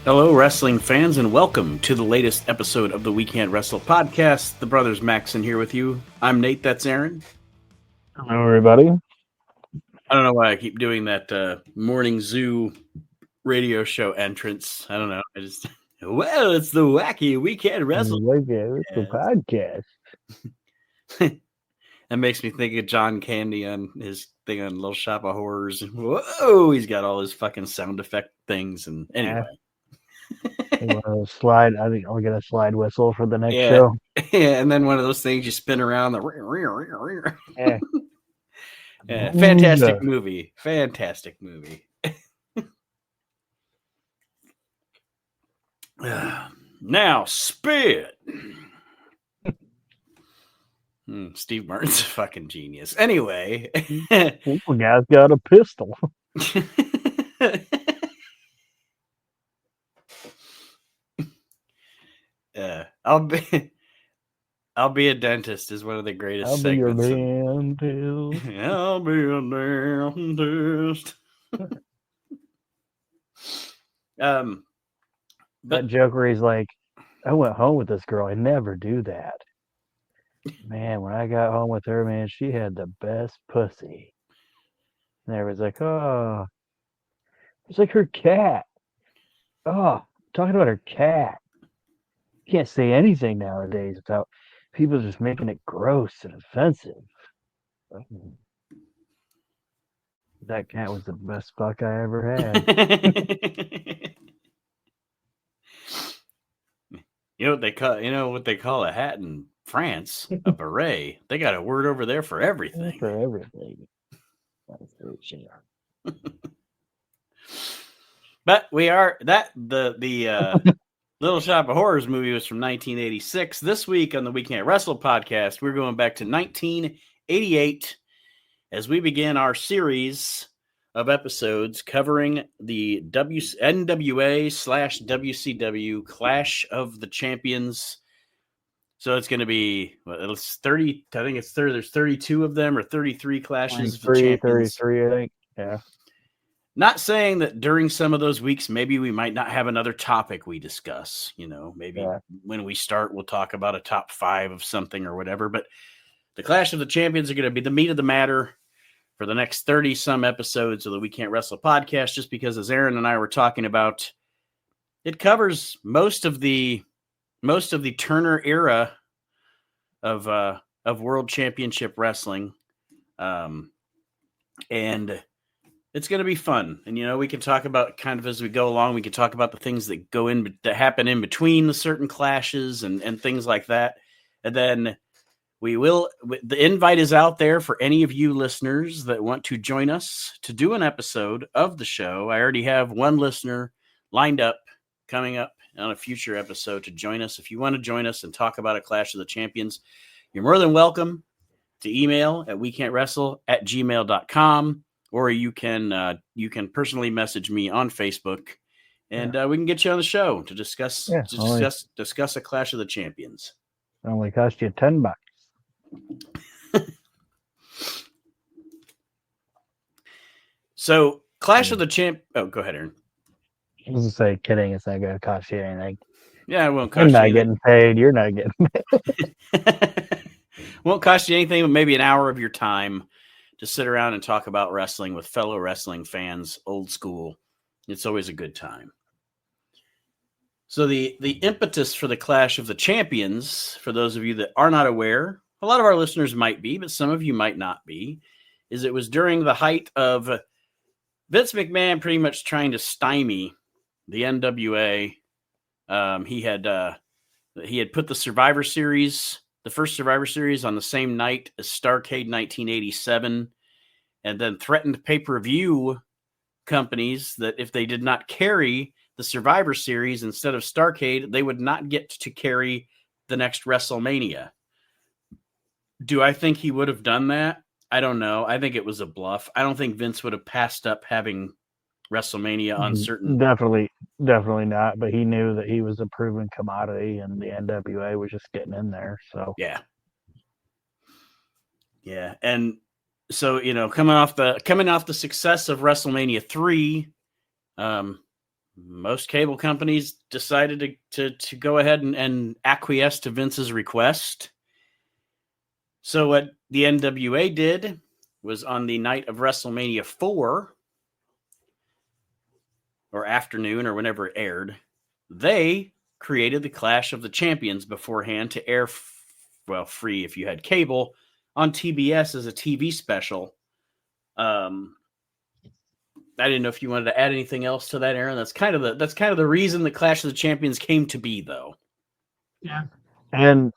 Hello, wrestling fans, and welcome to the latest episode of the We Can't Wrestle podcast. The brothers Maxon here with you. I'm Nate, that's Aaron. Hello, everybody. I don't know why I keep doing that morning zoo radio show entrance. I don't know. Well, it's the wacky We Can't Wrestle. It's the podcast. That makes me think of John Candy on his thing on Little Shop of Horrors. Whoa, he's got all his fucking sound effect things. And anyway. Slide. I think I'll get a slide whistle for the next show. Yeah, and then one of those things you spin around. Fantastic movie. Fantastic movie. Now, spit. Steve Martin's a fucking genius. Anyway. One guy's got a pistol. I'll be a dentist is one of the greatest I'll segments. Be your dentist. I'll be a dentist. That joke where he's like, I went home with this girl. I never do that. Man, when I got home with her, man, she had the best pussy. And everyone's like, oh, it's like her cat. Oh, talking about her cat. You can't say anything nowadays without people just making it gross and offensive. That cat was the best fuck I ever had. You know what they call a hat in France? A beret. They got a word over there for everything. For everything. That's very sure. But we are the Little Shop of Horrors movie was from 1986. This week on the We Can't Wrestle podcast, we're going back to 1988 as we begin our series of episodes covering the NWA/WCW Clash of the Champions. So it's going to be it's 30. I think it's 30. There's 32 of them or 33 clashes of the champions. 33, I think. Yeah. Not saying that during some of those weeks, maybe we might not have another topic we discuss. You know, maybe when we start, we'll talk about a top 5 of something or whatever. But the Clash of the Champions are going to be the meat of the matter for the next 30 some episodes of the We Can't Wrestle podcast, just because, as Aaron and I were talking about, it covers most of the Turner era of World Championship Wrestling. And it's going to be fun. And, you know, we can talk about kind of as we go along, we can talk about the things that that happen in between the certain clashes and things like that. And then the invite is out there for any of you listeners that want to join us to do an episode of the show. I already have one listener lined up coming up on a future episode to join us. If you want to join us and talk about a Clash of the Champions, you're more than welcome to email at wecan'twrestle@gmail.com, or you can personally message me on Facebook, and we can get you on the show to discuss a Clash of the Champions. It only cost you $10. So, Clash of the Champ. Oh, go ahead, Aaron. I was going to say, kidding. It's not going to cost you anything. Yeah, it won't cost you anything. I'm not getting paid. You're not getting paid. Won't cost you anything but maybe an hour of your time to sit around and talk about wrestling with fellow wrestling fans, old school. It's always a good time. So the impetus for the Clash of the Champions, for those of you that are not aware, a lot of our listeners might be, but some of you might not be, is it was during the height of Vince McMahon pretty much trying to stymie the NWA. He had put the Survivor Series, the first Survivor Series, on the same night as Starrcade 1987, and then threatened pay-per-view companies that if they did not carry the Survivor Series instead of Starrcade, they would not get to carry the next WrestleMania. Do I think he would have done that? I don't know. I think it was a bluff. I don't think Vince would have passed up having WrestleMania on certain. Definitely not. But he knew that he was a proven commodity, and the NWA was just getting in there. So yeah, and so coming off the success of WrestleMania 3, most cable companies decided to go ahead and acquiesce to Vince's request. So what the NWA did was on the night of WrestleMania 4, or afternoon, or whenever it aired, they created the Clash of the Champions beforehand to air, free if you had cable, on TBS as a TV special. I didn't know if you wanted to add anything else to that, Aaron. That's kind of the reason the Clash of the Champions came to be, though. Yeah. And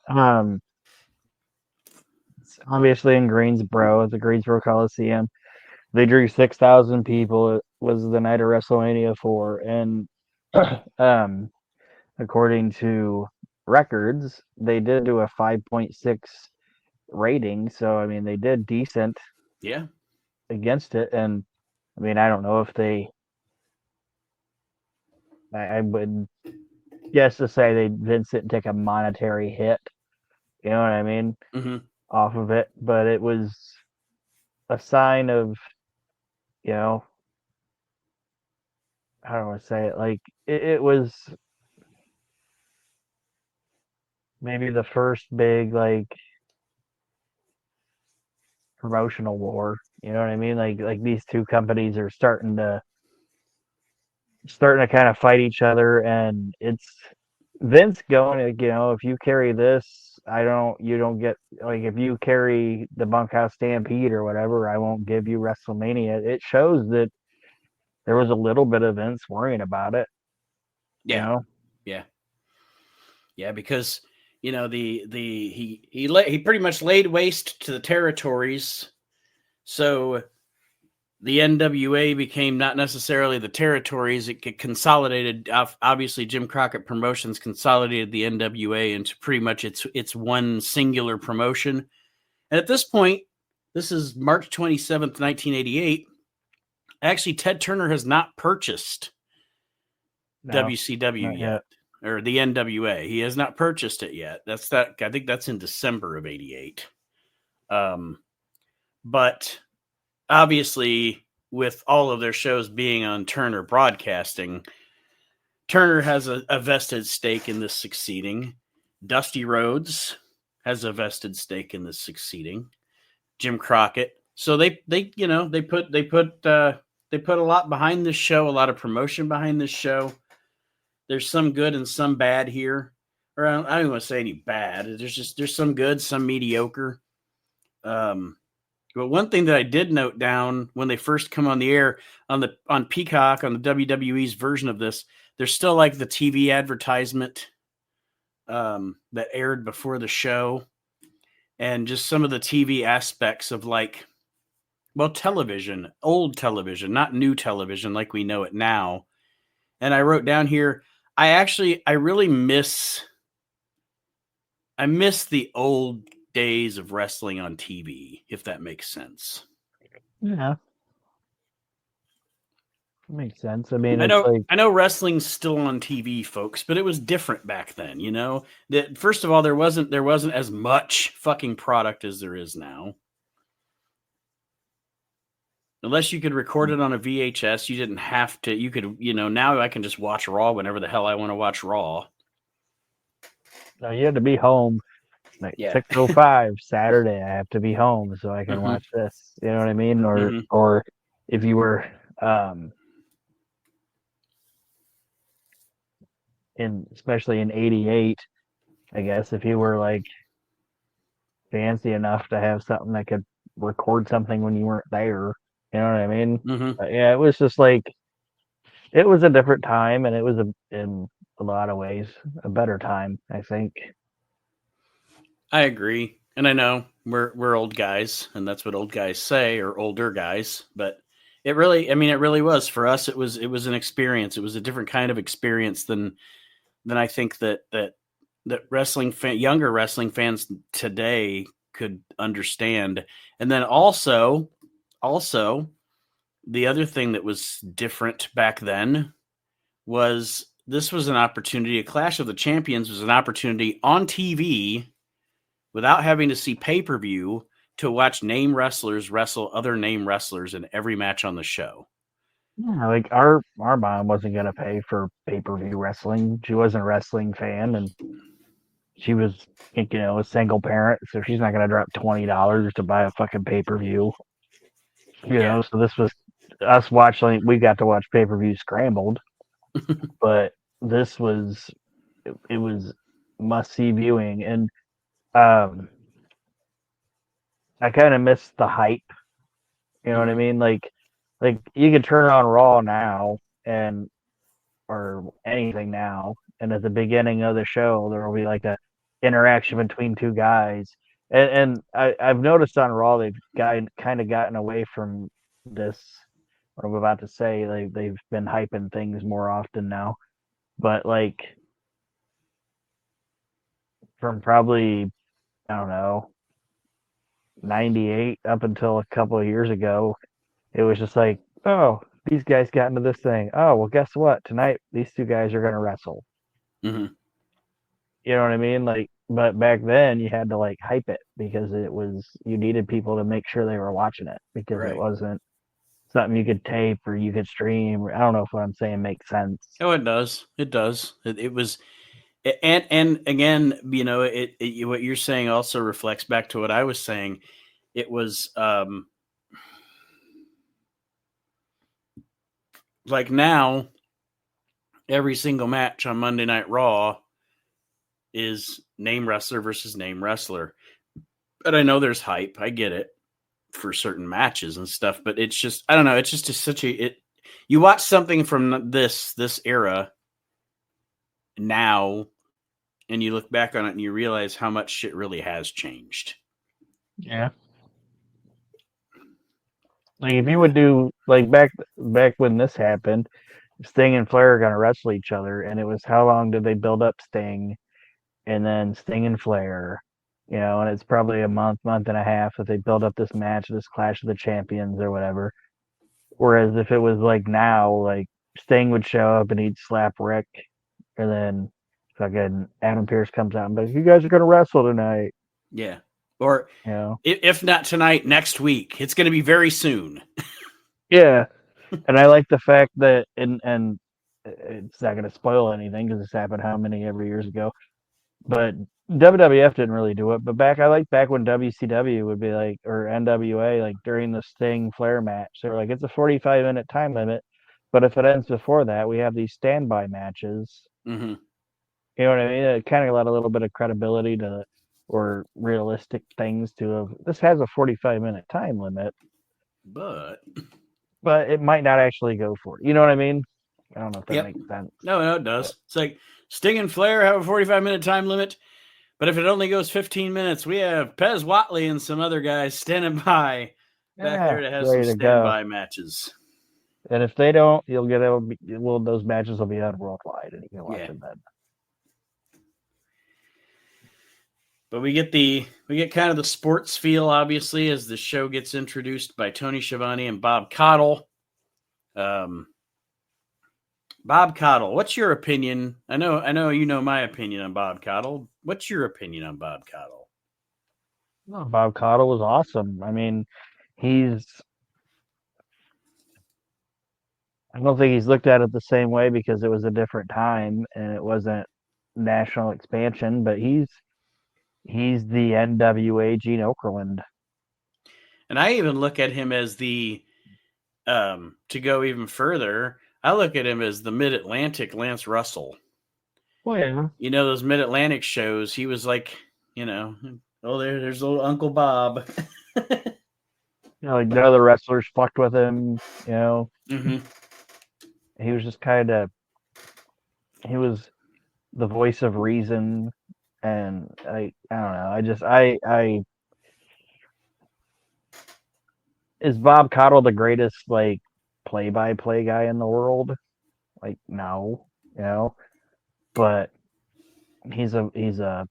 obviously in Greensboro, the Greensboro Coliseum, they drew 6,000 people. It was the night of WrestleMania 4, and according to records, they did do a 5.6 rating. So I mean, they did decent. Yeah. Against it, and I mean, I don't know if they. I would guess to say Vince didn't take a monetary hit. You know what I mean? Mm-hmm. Off of it, but it was a sign of, how do I say it? Like it was maybe the first big promotional war. You know what I mean? Like these two companies are starting to kind of fight each other, and it's Vince going, if you carry this, you don't get, if you carry the Bunkhouse Stampede or whatever, I won't give you WrestleMania. It shows that there was a little bit of Vince worrying about it. Yeah. Yeah, because he pretty much laid waste to the territories, so the NWA became not necessarily the territories. It consolidated. Obviously, Jim Crockett Promotions consolidated the NWA into pretty much its one singular promotion. And at this point, this is March 27th, 1988. Actually, Ted Turner has not purchased WCW yet, or the NWA. He has not purchased it yet. I think that's in December of 88. But obviously, with all of their shows being on Turner Broadcasting, Turner has a vested stake in this succeeding. Dusty Rhodes has a vested stake in this succeeding. Jim Crockett. So they put a lot behind this show, a lot of promotion behind this show. There's some good and some bad here. Or I don't even want to say any bad. There's some good, some mediocre. But one thing that I did note down when they first come on the air on Peacock, on the WWE's version of this, there's still like the TV advertisement that aired before the show, and just some of the TV aspects of television, old television, not new television like we know it now. And I wrote down here, I really miss the old days of wrestling on TV, if that makes sense. Yeah. Makes sense. I mean, I know wrestling's still on TV, folks, but it was different back then. That first of all, there wasn't as much fucking product as there is now. Unless you could record it on a VHS, you didn't have to. You could, now I can just watch Raw whenever the hell I want to watch Raw. No, you had to be home. 6:05 Saturday, I have to be home so I can watch this. You know what I mean? Or if you were especially in 88, I guess, if you were fancy enough to have something that could record something when you weren't there. You know what I mean? Mm-hmm. Yeah, it was just it was a different time, and it was in a lot of ways a better time, I think. I agree. And I know we're old guys, and that's what old guys say, or older guys, but it really was for us. It was an experience. It was a different kind of experience than I think that younger wrestling fans today could understand. And then also the other thing that was different back then was this was an opportunity. A Clash of the Champions was an opportunity on TV without having to see pay-per-view to watch name wrestlers wrestle other name wrestlers in every match on the show. Yeah, like our mom wasn't gonna pay for pay-per-view wrestling. She wasn't a wrestling fan, and she was, a single parent, so she's not gonna drop $20 to buy a fucking pay-per-view. Yeah. So this was us watching. We got to watch pay-per-view scrambled, but this was it was must-see viewing, and um, I kind of missed the hype. You know what I Mhm. mean? Like you can turn on Raw now and or anything now, and at the beginning of the show there will be like a interaction between two guys. And I've noticed on Raw they've kind of gotten away from this. What I'm about to say, they've been hyping things more often now. But like from probably, I don't know, 98 up until a couple of years ago, it was just like, oh, these guys got into this thing. Oh, well, guess what? Tonight these two guys are going to wrestle. Mhm. You know what I mean? Like, but back then you had to like hype it because you needed people to make sure they were watching it because it Right. wasn't something you could tape or you could stream. I don't know if what I'm saying makes sense. Oh, it does. It does. It was, and again, what you're saying also reflects back to what I was saying. It was like now every single match on Monday Night Raw is name wrestler versus name wrestler. But I know there's hype. I get it for certain matches and stuff, but it's just, I don't know. It's just such a it. You watch something from this era now, and you look back on it and you realize how much shit really has changed. Yeah. Like if you would do like back when this happened, Sting and Flair are gonna wrestle each other, and it was how long did they build up Sting, and then Sting and Flair, and it's probably a month and a half that they build up this match, this Clash of the Champions or whatever. Whereas if it was like now, like Sting would show up and he'd slap Rick, and then fucking Adam Pearce comes out and be like, "You guys are gonna wrestle tonight," Yeah. Or you know? if not tonight, next week. It's going to be very soon. Yeah, and I like the fact that, and it's not gonna spoil anything because this happened how many ever years ago, but WWF didn't really do it. But I like back when WCW would be like, or NWA, like during the Sting Flair match, they were like, it's a 45-minute time limit, but if it ends before that, we have these standby matches. Mm-hmm. You know what I mean? It kind of let a little bit of credibility to, or realistic things to, this has a 45-minute time limit, But but it might not actually go for it. You know what I mean? I don't know if that yep. makes sense. No, it But does. It's like Sting and Flair have a 45-minute time limit, but if it only goes 15 minutes, we have Pez Watley and some other guys standing by back there yeah, to have some ready to go. standby matches. And if they don't, you'll get well, those matches will be on worldwide, and you can watch Yeah. them then. But we get kind of the sports feel, obviously, as the show gets introduced by Tony Schiavone and Bob Caudle. Bob Caudle, what's your opinion? I know you know my opinion on Bob Caudle. What's your opinion on Bob Caudle? No, Bob Caudle was awesome. I mean, he's. I don't think he's looked at it the same way because it was a different time and it wasn't national expansion. But he's the NWA Gene Okerlund. And I even look at him as the to go even further, I look at him as the Mid-Atlantic Lance Russell. Well, yeah. You know those Mid-Atlantic shows, he was like, there's little Uncle Bob. Like the other wrestlers fucked with him. Mm-hmm. He was just he was the voice of reason, and I don't know. I just I is Bob Caudle the greatest like play-by-play guy in the world? Like no, but he's a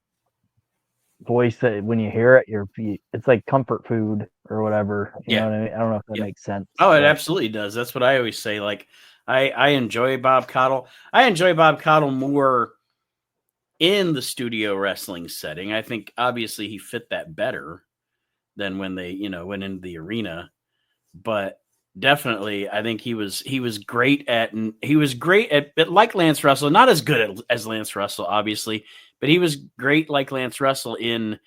voice that when you hear it, it's like comfort food or whatever. You know Yeah. what I mean? I don't know if that Yep. makes sense, Oh, it but absolutely does. That's what I always say. Like, I enjoy Bob Caudle. I enjoy Bob Caudle more in the studio wrestling setting. I think obviously he fit that better than when they, went into the arena. But definitely. I think he was great at like Lance Russell, not as good as Lance Russell, obviously, but he was great like Lance Russell in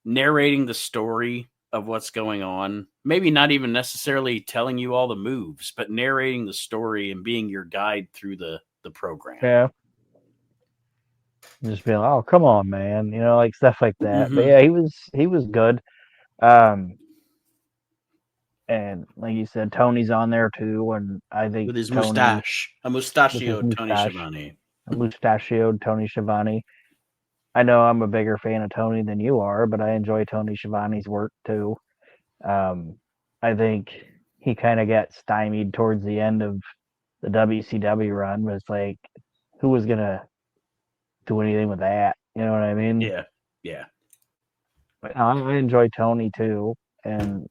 narrating the story of what's going on. Maybe not even necessarily telling you all the moves, but narrating the story and being your guide through the program. Yeah. Just being like, oh, come on, man, like stuff like that. But Mm-hmm. yeah, he was good. And like you said, Tony's on there too, and I think With his Tony mustache, a with his mustachioed Tony mustache, Schiavone. a mustachioed Tony Schiavone. I know I'm a bigger fan of Tony than you are, but I enjoy Tony Schiavone's work too. I think he kind of got stymied towards the end of the WCW run. Was like, who was gonna do anything with that? You know what I mean? Yeah, yeah. But I enjoy Tony too, and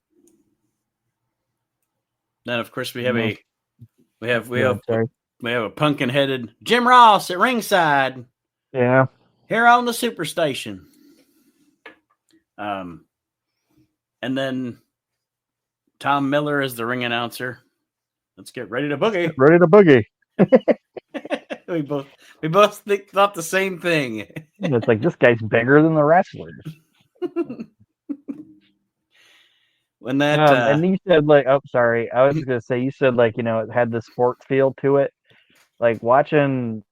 Then of course we you have know, sorry. a pumpkin headed Jim Ross at ringside Yeah, here on the Superstation. And then Tom Miller is the ring announcer. Let's get ready to boogie. ready to boogie. we both thought the same thing. It's like this guy's bigger than the wrestlers. When that And you said like, oh, sorry, I was gonna say you said like it had the sports feel to it. Like watching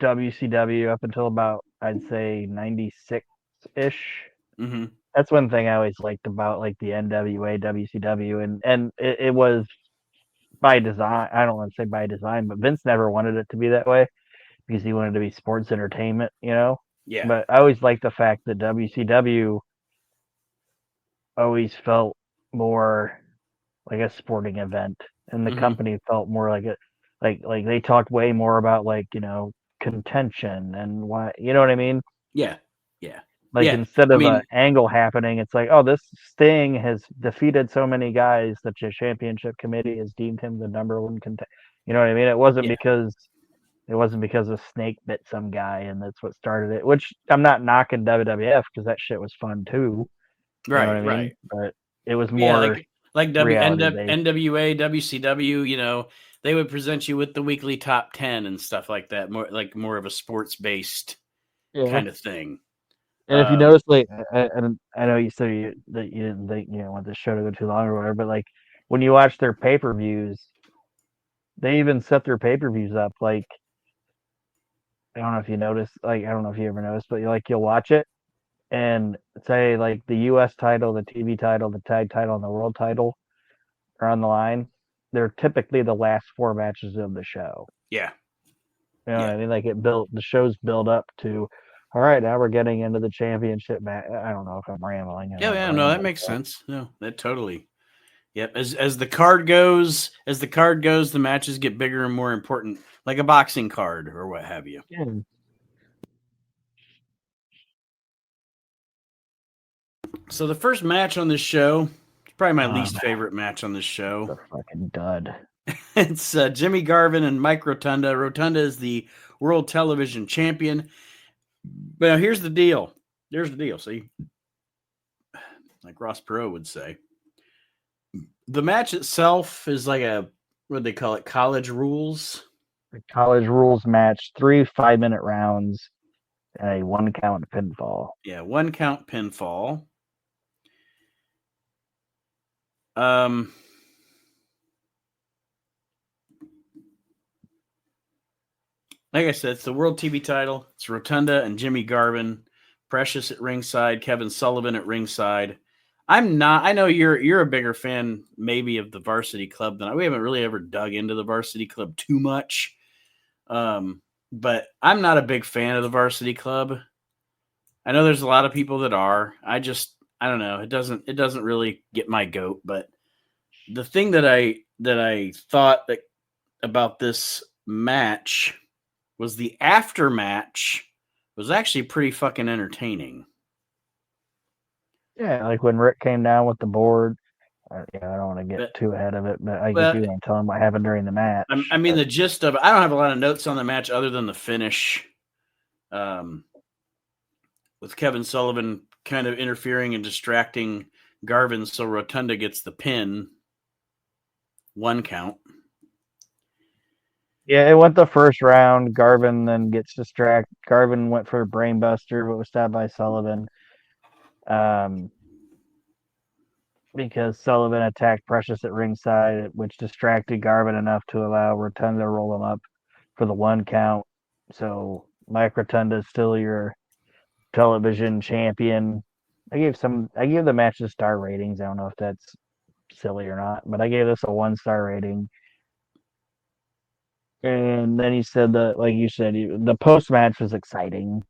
WCW up until about I'd say 96 ish. mm-hmm. That's one thing I always liked about like the NWA, WCW, and it was by design. I don't want to say by design, but Vince never wanted it to be that way because he wanted to be sports entertainment, Yeah. But I always liked the fact that WCW always felt more like a sporting event, and the mm-hmm. company felt more like it, like they talked way more about like contention and why, you know what I mean? Yeah. Yeah. Like Yeah. instead I of an mean, angle happening, it's like, oh, this Sting has defeated so many guys that the championship committee has deemed him the number one contender. You know what I mean? It wasn't yeah. because a snake bit some guy and that's what started it. Which I'm not knocking WWF because that shit was fun too. You know what Right. I Right. mean? But it was Yeah. more Like reality based. NWA, WCW. They would present you with the weekly top 10 and stuff like that. More of a sports based Yeah. kind of thing. And if you notice, like, I know you said that you didn't think want the show to go too long or whatever, but like when you watch their pay-per-views, they even set their pay-per-views up like I don't know if you notice, like I don't know if you ever noticed, but you'll watch it and say like the U.S. title, the TV title, the tag title, and the world title are on the line. They're typically the last four matches of the show. Yeah. You know what Yeah. I mean? Like the show's build up to, all right, now we're getting into the championship match. I don't know if I'm rambling. I Yeah. don't Yeah. No, that ramble, makes but sense. No, that totally. Yep. As the card goes, the matches get bigger and more important, like a boxing card or what have you. yeah. So the first match on this show, probably my least favorite match on this show. The fucking dud. It's Jimmy Garvin and Mike Rotunda. Rotunda is the World Television Champion. But now here's the deal. There's the deal. See, like Ross Perot would say, the match itself is like what do they call it? College rules. The college rules match, 3 5-minute rounds, and a 1 count pinfall. Yeah, 1 count pinfall. Like I said, it's the World TV title. It's Rotunda and Jimmy Garvin. Precious at ringside. Kevin Sullivan at ringside. I'm not. I know you're a bigger fan, maybe, of the Varsity Club than I. We haven't really ever dug into the Varsity Club too much, but I'm not a big fan of the Varsity Club. I know there's a lot of people that are. I don't know. It doesn't really get my goat. But the thing that I thought that about this match was the aftermatch was actually pretty fucking entertaining. Yeah, like when Rick came down with the board. I don't want to get too ahead of it, but I guess you want to tell him what happened during the match. I mean, the gist of it, I don't have a lot of notes on the match other than the finish, with Kevin Sullivan kind of interfering and distracting Garvin, so Rotunda gets the pin. 1 count. Yeah, it went the first round. Garvin then gets distracted. Garvin went for a brainbuster, but was stopped by Sullivan. Because Sullivan attacked Precious at ringside, which distracted Garvin enough to allow Rotunda to roll him up for the 1 count. So Mike Rotunda is still your television champion. I gave the match the star ratings. I don't know if that's silly or not, but I gave this a 1-star rating. And then he said that, like you said, the post match was exciting.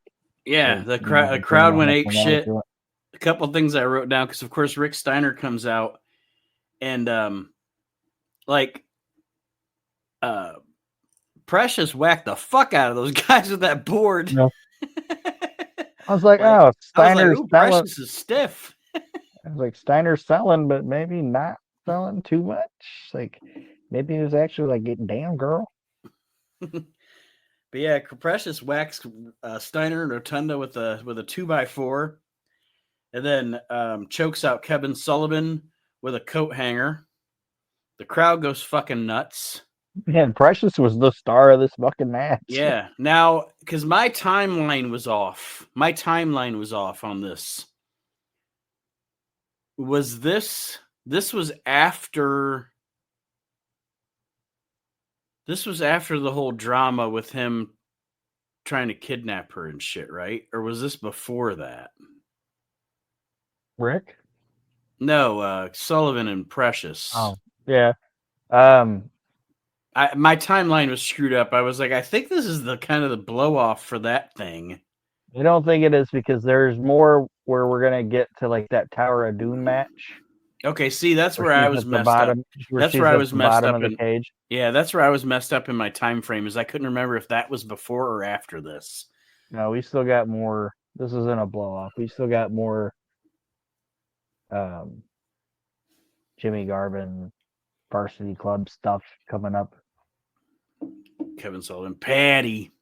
Yeah, Like, the you know, crowd went like ape shit. A couple things I wrote down because, of course, Rick Steiner comes out and Precious whacked the fuck out of those guys with that board. No. I was like, oh, Steiner's selling. Precious is stiff. I was like, Steiner's selling, but maybe not selling too much. Like, maybe he was actually like getting down, girl. But yeah, Precious whacks Steiner and Rotunda with a 2x4, and then chokes out Kevin Sullivan with a coat hanger. The crowd goes fucking nuts. Man, Precious was the star of this fucking match. Yeah. Now, because my timeline was off. My timeline was off on this. Was this was after the whole drama with him trying to kidnap her and shit, right? Or was this before that? Rick? No, Sullivan and Precious. Oh, yeah. My timeline was screwed up. I was like, I think this is the kind of the blow off for that thing. I don't think it is because there's more where we're gonna get to like that Tower of Doom match. Okay, see, that's where I was messed up. That's where I was messed up in the cage. Yeah, that's where I was messed up in my time frame. Is I couldn't remember if that was before or after this. No, we still got more. This isn't a blow off. We still got more. Jimmy Garvin, Varsity Club stuff coming up. Kevin Sullivan, Patty.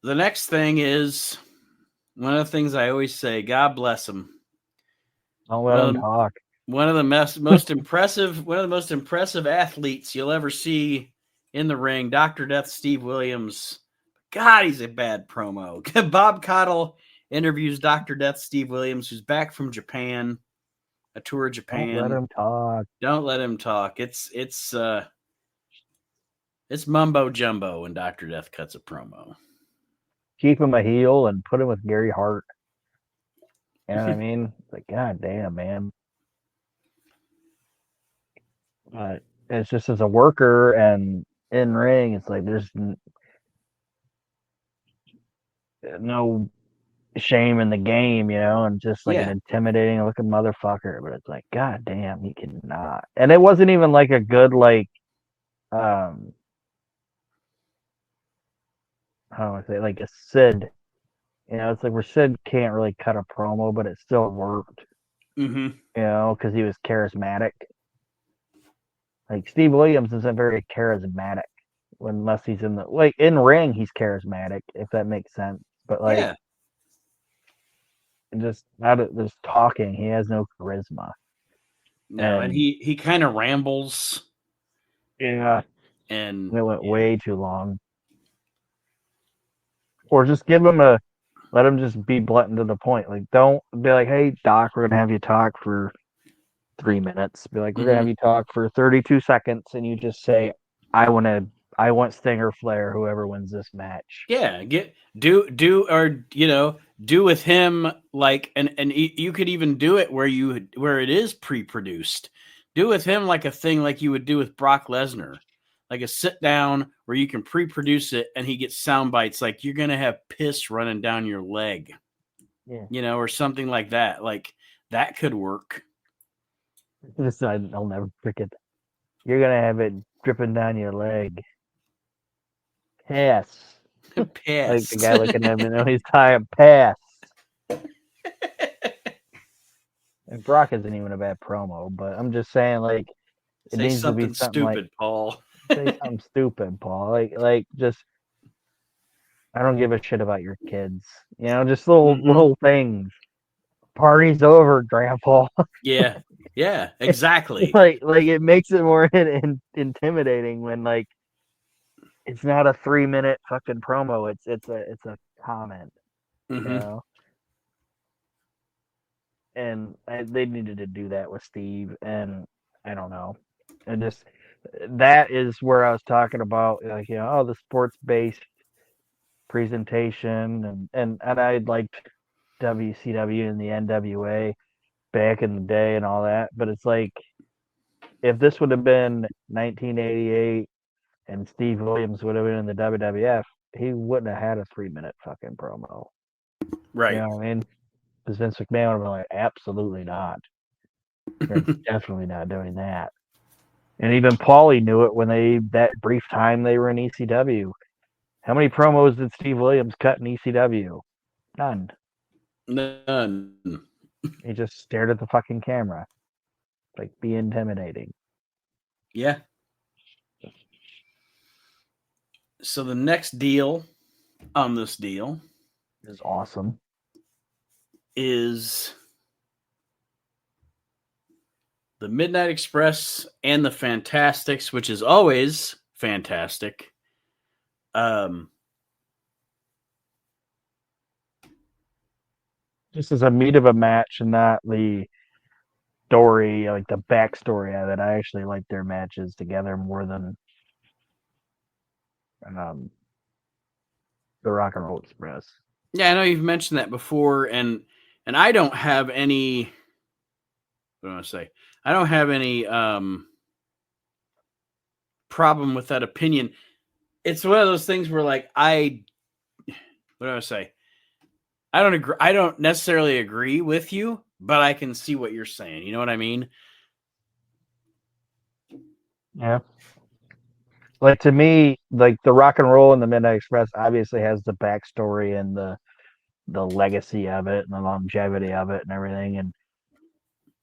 The next thing is one of the things I always say. God bless him. Don't let him talk. One of the most impressive athletes you'll ever see in the ring. Dr. Death Steve Williams. God, he's a bad promo. Bob Caudle interviews Dr. Death Steve Williams, who's back from Japan, a tour of Japan. Don't let him talk. Don't let him talk. It's mumbo jumbo when Dr. Death cuts a promo. Keep him a heel and put him with Gary Hart. You know what I mean? Like, god damn, man. It's just as a worker and in ring, it's like there's no shame in the game, you know, and just like an intimidating looking motherfucker. But it's like, god damn, he cannot. And it wasn't even like a good like how do I say, like a Sid. You know, it's like where Sid can't really cut a promo, but it still worked. Mm-hmm. You know, because he was charismatic. Like Steve Williams isn't very charismatic unless he's in the like in ring. He's charismatic, if that makes sense. But like, just out of this talking, he has no charisma. No, and he kind of rambles. Yeah, and it went way too long. Or just let him just be blunt and to the point. Like, don't be like, hey, Doc, we're going to have you talk for 3 minutes. Be like, we're going to have you talk for 32 seconds. And you just say, I want Stinger Flair, whoever wins this match. Yeah. Do with him like, and you could even do it where it is pre-produced. Do with him like a thing like you would do with Brock Lesnar. Like a sit down where you can pre-produce it and he gets sound bites like you're going to have piss running down your leg, or something like that. Like that could work. I'll never forget that. You're going to have it dripping down your leg. Pass. Pass. Like the guy looking at him, he's tired. Pass. And Brock isn't even a bad promo, but I'm just saying, like, it needs to be something stupid, like, Paul. Say something stupid, Paul. Like just, I don't give a shit about your kids. You know, just little things. party's over, Grandpa. Yeah. Yeah, exactly. like it makes it more intimidating when like it's not a 3-minute fucking promo. It's a comment, you Mm-hmm. know. And they needed to do that with Steve, and I don't know, and just that is where I was talking about, like, you know, oh, the sports based presentation, and I liked WCW and the NWA back in the day and all that, but it's like if this would have been 1988 and Steve Williams would have been in the WWF, he wouldn't have had a 3-minute fucking promo. You Right. know what I mean? Because Vince McMahon would have been like, absolutely not. You're definitely not doing that. And even Paulie knew it when that brief time they were in ECW. How many promos did Steve Williams cut in ECW? None. None. He just stared at the fucking camera. Like, be intimidating. Yeah. So the next deal on this deal Is awesome. is the Midnight Express and the Fantastics, which is always fantastic. Just as a meat of a match and not the story, like the backstory of it. I actually like their matches together more than um, the Rock and Roll Express. Yeah, I know you've mentioned that before, and I don't have any. What do I want to say? I don't have any problem with that opinion. It's one of those things where, like, what do I say? I don't agree. I don't necessarily agree with you, but I can see what you're saying. You know what I mean? Yeah. Like, to me, like the Rock and Roll and the Midnight Express obviously has the backstory and the legacy of it and the longevity of it and everything. And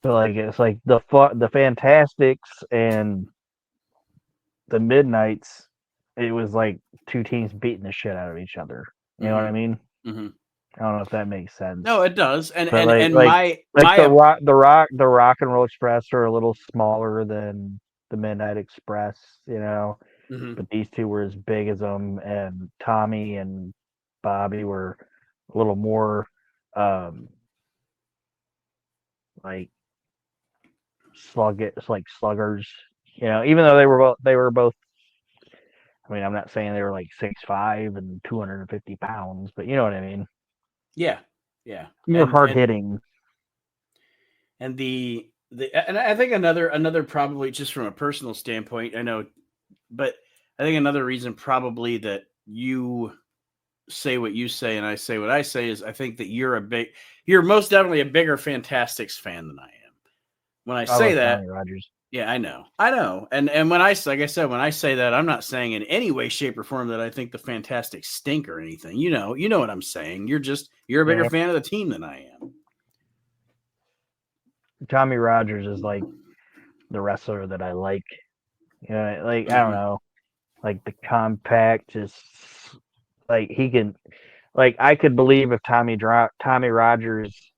but like it's like the Fantastics and the Midnights, it was like two teams beating the shit out of each other. You know what I mean? Mm-hmm. I don't know if that makes sense. No, it does. And But and the Rock and Roll Express are a little smaller than the Midnight Express, you know. mm-hmm. But these two were as big as them, and Tommy and Bobby were a little more like sluggers, you know. Even though they were both. I mean, I'm not saying they were like 6'5" and 250 pounds, but you know what I mean. Yeah, yeah, More hard hitting. And and I think another probably just from a personal standpoint, I know, but I think another reason probably that you say what you say and I say what I say is I think that you're most definitely a bigger Fantastics fan than I am. When I say that, Tommy Rogers. yeah, I know. And when like I said, when I say that, I'm not saying in any way, shape, or form that I think the Fantastics stink or anything. You know what I'm saying. You're a bigger fan of the team than I am. Tommy Rogers is like the wrestler that I like. You know, like I don't know, like the compact, just like he can, like I could believe if Tommy Rogers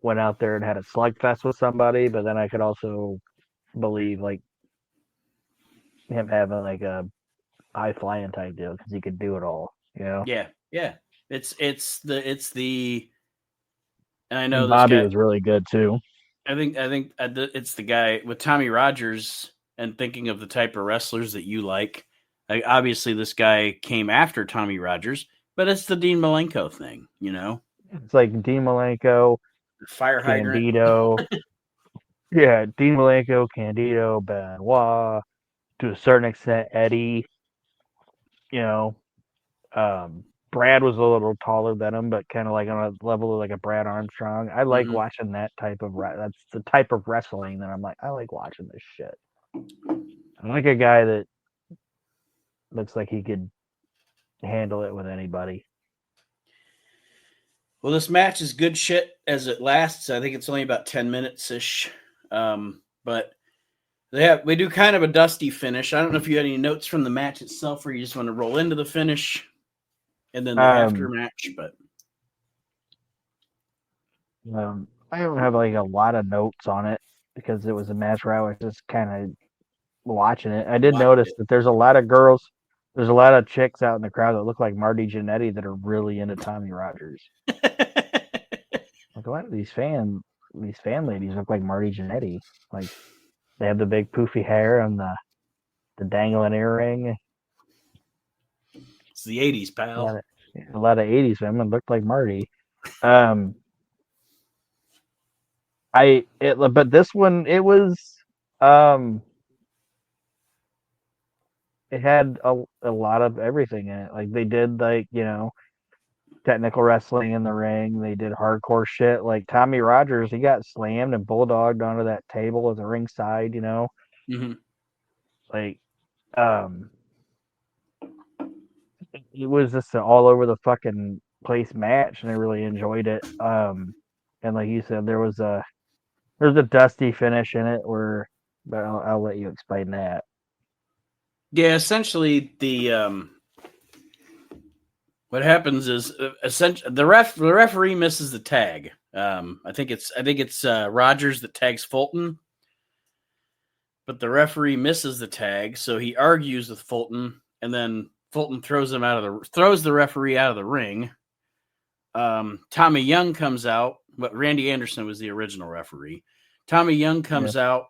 went out there and had a slugfest with somebody, but then I could also believe like him having like a high flying type deal because he could do it all. You know. Yeah, yeah. It's the. And I know And this Bobby guy. was really good too. I think it's the guy with Tommy Rogers, and thinking of the type of wrestlers that you like. Obviously, this guy came after Tommy Rogers, but it's the Dean Malenko thing, you know. It's like Dean Malenko, Fire hydrant. Candido. Yeah, Dean Malenko, Candido, Benoit, to a certain extent, Eddie. You know, Brad was a little taller than him, but kind of like on a level of like a Brad Armstrong. I like watching that type of that's the type of wrestling that I'm like, I like watching this shit. I like a guy that looks like he could handle it with anybody. Well, this match is good shit as it lasts. I think it's only about 10 minutes ish. But we do kind of a dusty finish. I don't know if you had any notes from the match itself, or you just want to roll into the finish and then the after match. But I don't have like a lot of notes on it because it was a match where I was just kind of watching it. I did Watched notice it. that there's a lot of girls, there's a lot of chicks out in the crowd that look like Marty Jannetty that are really into Tommy Rogers. Like a lot of these fan ladies look like Marty Jannetty. Like they have the big poofy hair and the dangling earring. It's the 80s, A pal. lot of, a lot of '80s women look like Marty. Um, but this one um, it had a lot of everything in it. Like they did technical wrestling in the ring. They did hardcore shit. Like Tommy Rogers, he got slammed and bulldogged onto that table at the ringside. Mm-hmm. Like um, it was just an all over the fucking place match, and I really enjoyed it. And like you said, there's a dusty finish in it but I'll let you explain that. Yeah, essentially what happens is essentially the referee misses the tag. I think it's Rogers that tags Fulton, but the referee misses the tag, so he argues with Fulton, and then Fulton throws the referee out of the ring. Tommy Young comes out, but Randy Anderson was the original referee. Tommy Young Yeah, comes out,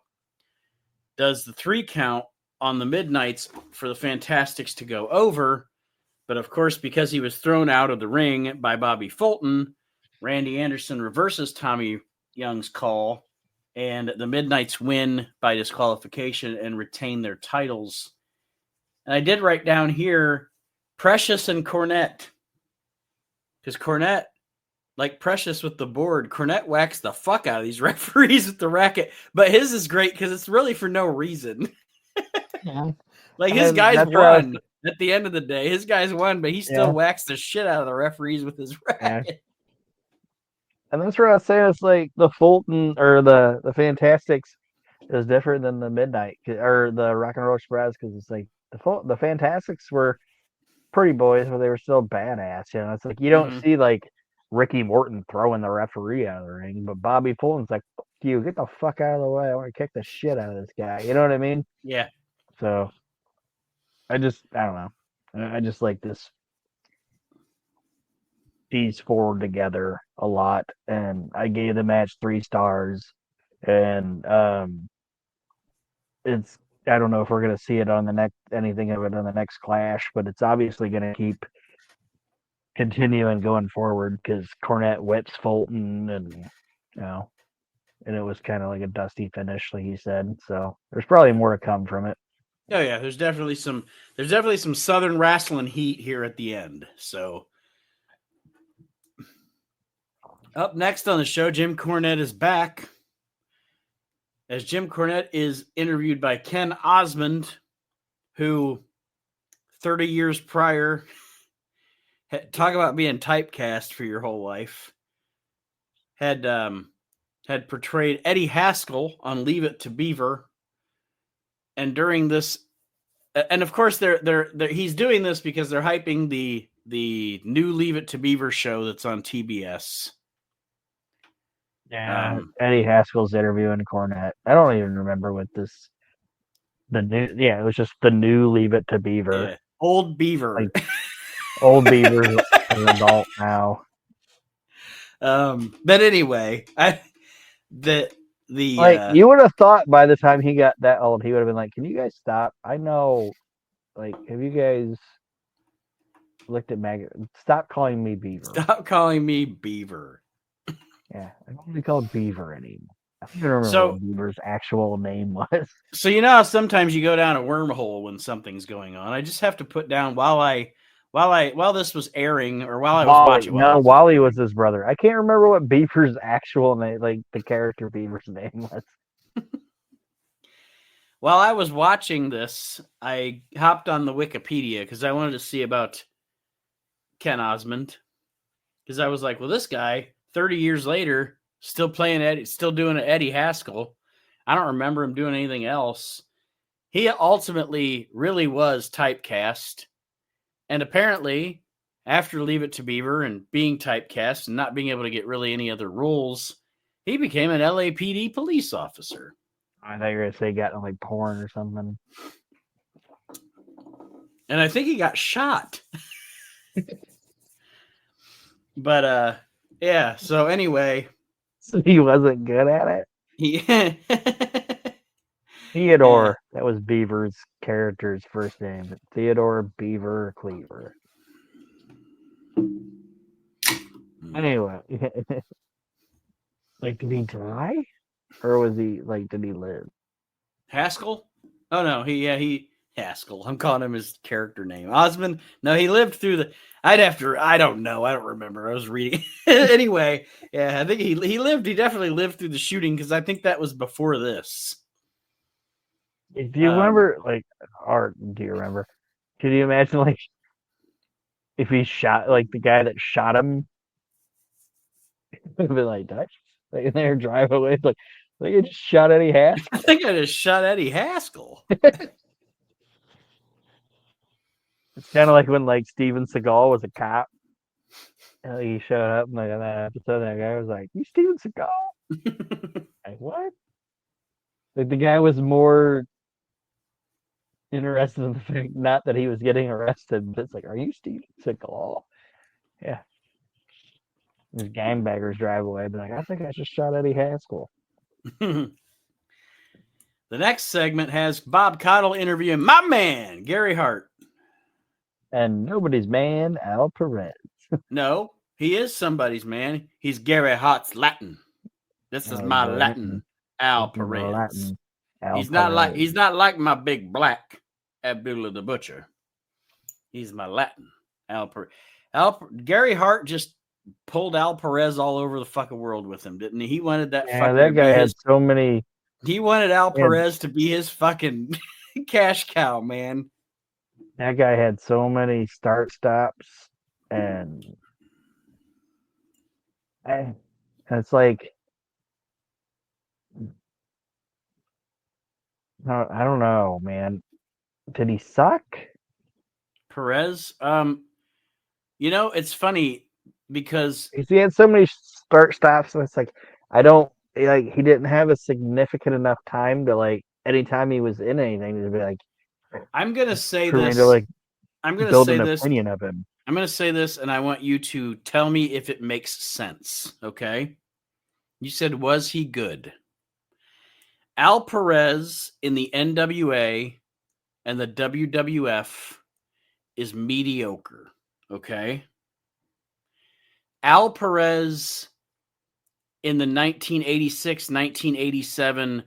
does the 3 count on the Midnights for the Fantastics to go over. But of course, because he was thrown out of the ring by Bobby Fulton, Randy Anderson reverses Tommy Young's call, and the Midnights win by disqualification and retain their titles. And I did write down here Precious and Cornette, because Cornette, like Precious with the board, Cornette whacks the fuck out of these referees with the racket. But his is great because it's really for no reason. yeah. Like his And guys that's where I was. won at the end of the day. His guys won, but he still Yeah, whacks the shit out of the referees with his yeah. racket. And that's where I was saying it's like the Fulton or the Fantastics is different than the Midnight or the Rock and Roll Express because it's like the Fantastics were pretty boys, but they were still badass. It's like you don't Mm-hmm. see like Ricky Morton throwing the referee out of the ring, but Bobby Fulton's like, "Fuck you, get the fuck out of the way! I want to kick the shit out of this guy." You know what I mean? Yeah. So I don't know. I just like these four together a lot, and I gave the match 3 stars. And it's I don't know if we're gonna see it on the next anything of it on the next Clash, but it's obviously gonna keep continuing going forward because Cornette whips Fulton, and and it was kind of like a dusty finish, like he said. So there's probably more to come from it. Oh yeah, there's definitely some Southern wrestling heat here at the end. So up next on the show, Jim Cornette is back. As Jim Cornette is interviewed by Ken Osmond, who 30 years prior, talk about being typecast for your whole life, had portrayed Eddie Haskell on Leave It to Beaver. And during this, and of course, he's doing this because they're hyping the new Leave It to Beaver show that's on TBS. Yeah, Eddie Haskell's interviewing Cornette. I don't even remember what this it was just the new Leave It to Beaver. Yeah, old Beaver. Like old Beaver's an adult now. But anyway, the Like you would have thought by the time he got that old, he would have been like, "Can you guys stop? I know, like, have you guys looked at Stop calling me Beaver. Stop calling me Beaver." Yeah, I don't want to be called Beaver anymore. I don't even remember So, what Beaver's actual name was. so you know how sometimes you go down a wormhole when something's going on. I just have to put down while this was airing or while I was Wally. watching. No, Wally was his brother. I can't remember what Beaver's actual name, like the character Beaver's name was. While I was watching this, I hopped on the Wikipedia because I wanted to see about Ken Osmond. Because I was like, well, this guy, 30 years later, still playing Eddie, still doing Eddie Haskell. I don't remember him doing anything else. He ultimately really was typecast. And apparently, after Leave It to Beaver and being typecast and not being able to get really any other roles, He became an LAPD police officer. I thought you were gonna say he got in like porn or something. And I think he got shot. But yeah, so anyway. So he wasn't good at it? Yeah. Theodore. That was Beaver's character's first name. Theodore Beaver Cleaver. Anyway. Like, did he die? Or was he, like, did he live? Haskell? Oh no, he Haskell. I'm calling him his character name. Osmond? No, he lived through the I don't know. I don't remember. I was reading. Anyway, yeah, I think he definitely lived through the shooting because I think that was before this. Do you remember, like, or do you remember? Could you imagine, like, if he shot, like, the guy that shot him? Would have been like, Dutch? Like, in there, drive away. Like, you just shot Eddie Haskell. I think I just shot Eddie Haskell. It's kind of like when, like, Steven Seagal was a cop. And he showed up, and, like, on that episode, that guy was like, "You Steven Seagal?" Like, what? Like, the guy was more interested in the fact, not that he was getting arrested, but it's like, "Are you Steven Seagal?" Yeah. These gangbangers drive away, be like, "I think I just shot Eddie Haskell." The next segment has Bob Caudle interviewing my man, Gary Hart. And nobody's man, Al Perez. No, he is somebody's man. He's Gary Hart's Latin. This is my Latin, Al Perez. Latin, Al he's Perez. not like my big black Abdullah the Butcher. He's my Latin, Al Perez. Gary Hart just pulled Al Perez all over the fucking world with him, didn't he? He wanted that fucker. That guy had so many. He wanted Al Perez to be his fucking cash cow, man. That guy had so many start stops, and it's like, I don't know, man. Did he suck? Perez? You know, it's funny because he had so many start stops, and it's like, I don't like. He didn't have a significant enough time to, like, anytime he was in anything to be like. I'm gonna say for this. Me to, like, I'm gonna build say an this. Opinion of him. I'm gonna say this, and I want you to tell me if it makes sense. Okay? You said, was he good? Al Perez in the NWA and the WWF is mediocre. Okay? Al Perez in the 1986-1987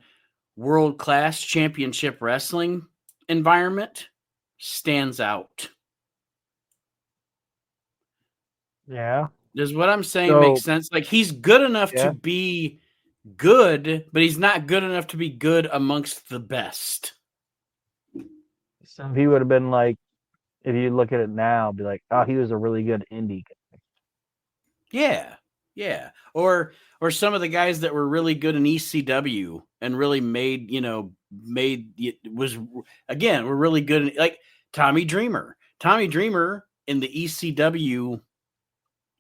World Class Championship Wrestling environment stands out. Yeah. Does what I'm saying make sense? Like, he's good enough to be good, but he's not good enough to be good amongst the best. So he would have been like, if you look at it now, be like, oh, he was a really good indie guy. Yeah. Yeah. Or some of the guys that were really good in ECW and really were really good in, like, Tommy Dreamer. Tommy Dreamer in the ECW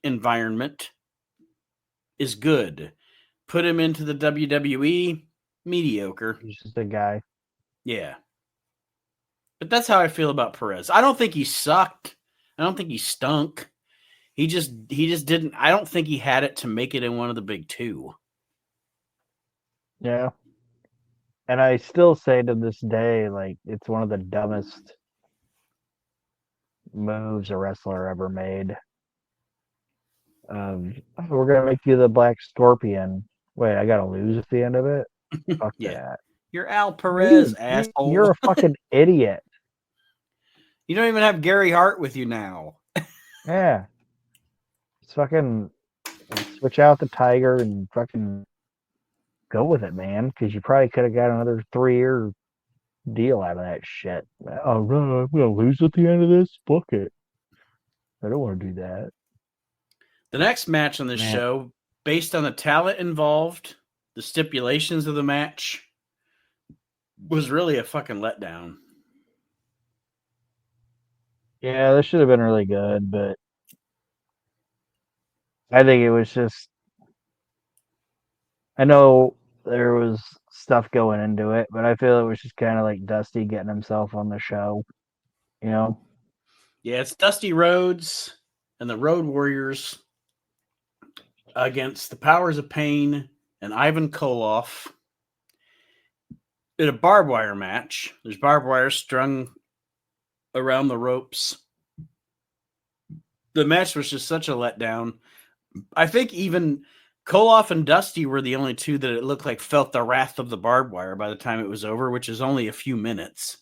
environment is good. Put him into the WWE, mediocre. He's just a guy. Yeah. But that's how I feel about Perez. I don't think he sucked. I don't think he stunk. He just didn't. I don't think he had it to make it in one of the big two. Yeah. And I still say to this day, like, it's one of the dumbest moves a wrestler ever made. We're gonna make you the Black Scorpion. Wait, I gotta lose at the end of it? Fuck that. You're Al Perez, asshole. You're a fucking idiot. You don't even have Gary Hart with you now. Yeah. Just fucking switch out the Tiger and fucking go with it, man. Because you probably could have got another 3-year deal out of that shit. Oh, no, I'm gonna lose at the end of this. Book it. I don't want to do that. The next match on this show, based on the talent involved, the stipulations of the match, was really a fucking letdown. Yeah, this should have been really good, but I think it was just I know there was stuff going into it, but I feel it was just kind of like Dusty getting himself on the show, you know? Yeah, it's Dusty Rhodes and the Road Warriors against the Powers of Pain and Ivan Koloff in a barbed wire match. There's barbed wire strung around the ropes. The match was just such a letdown. I think even Koloff and Dusty were the only two that it looked like felt the wrath of the barbed wire by the time it was over, which is only a few minutes.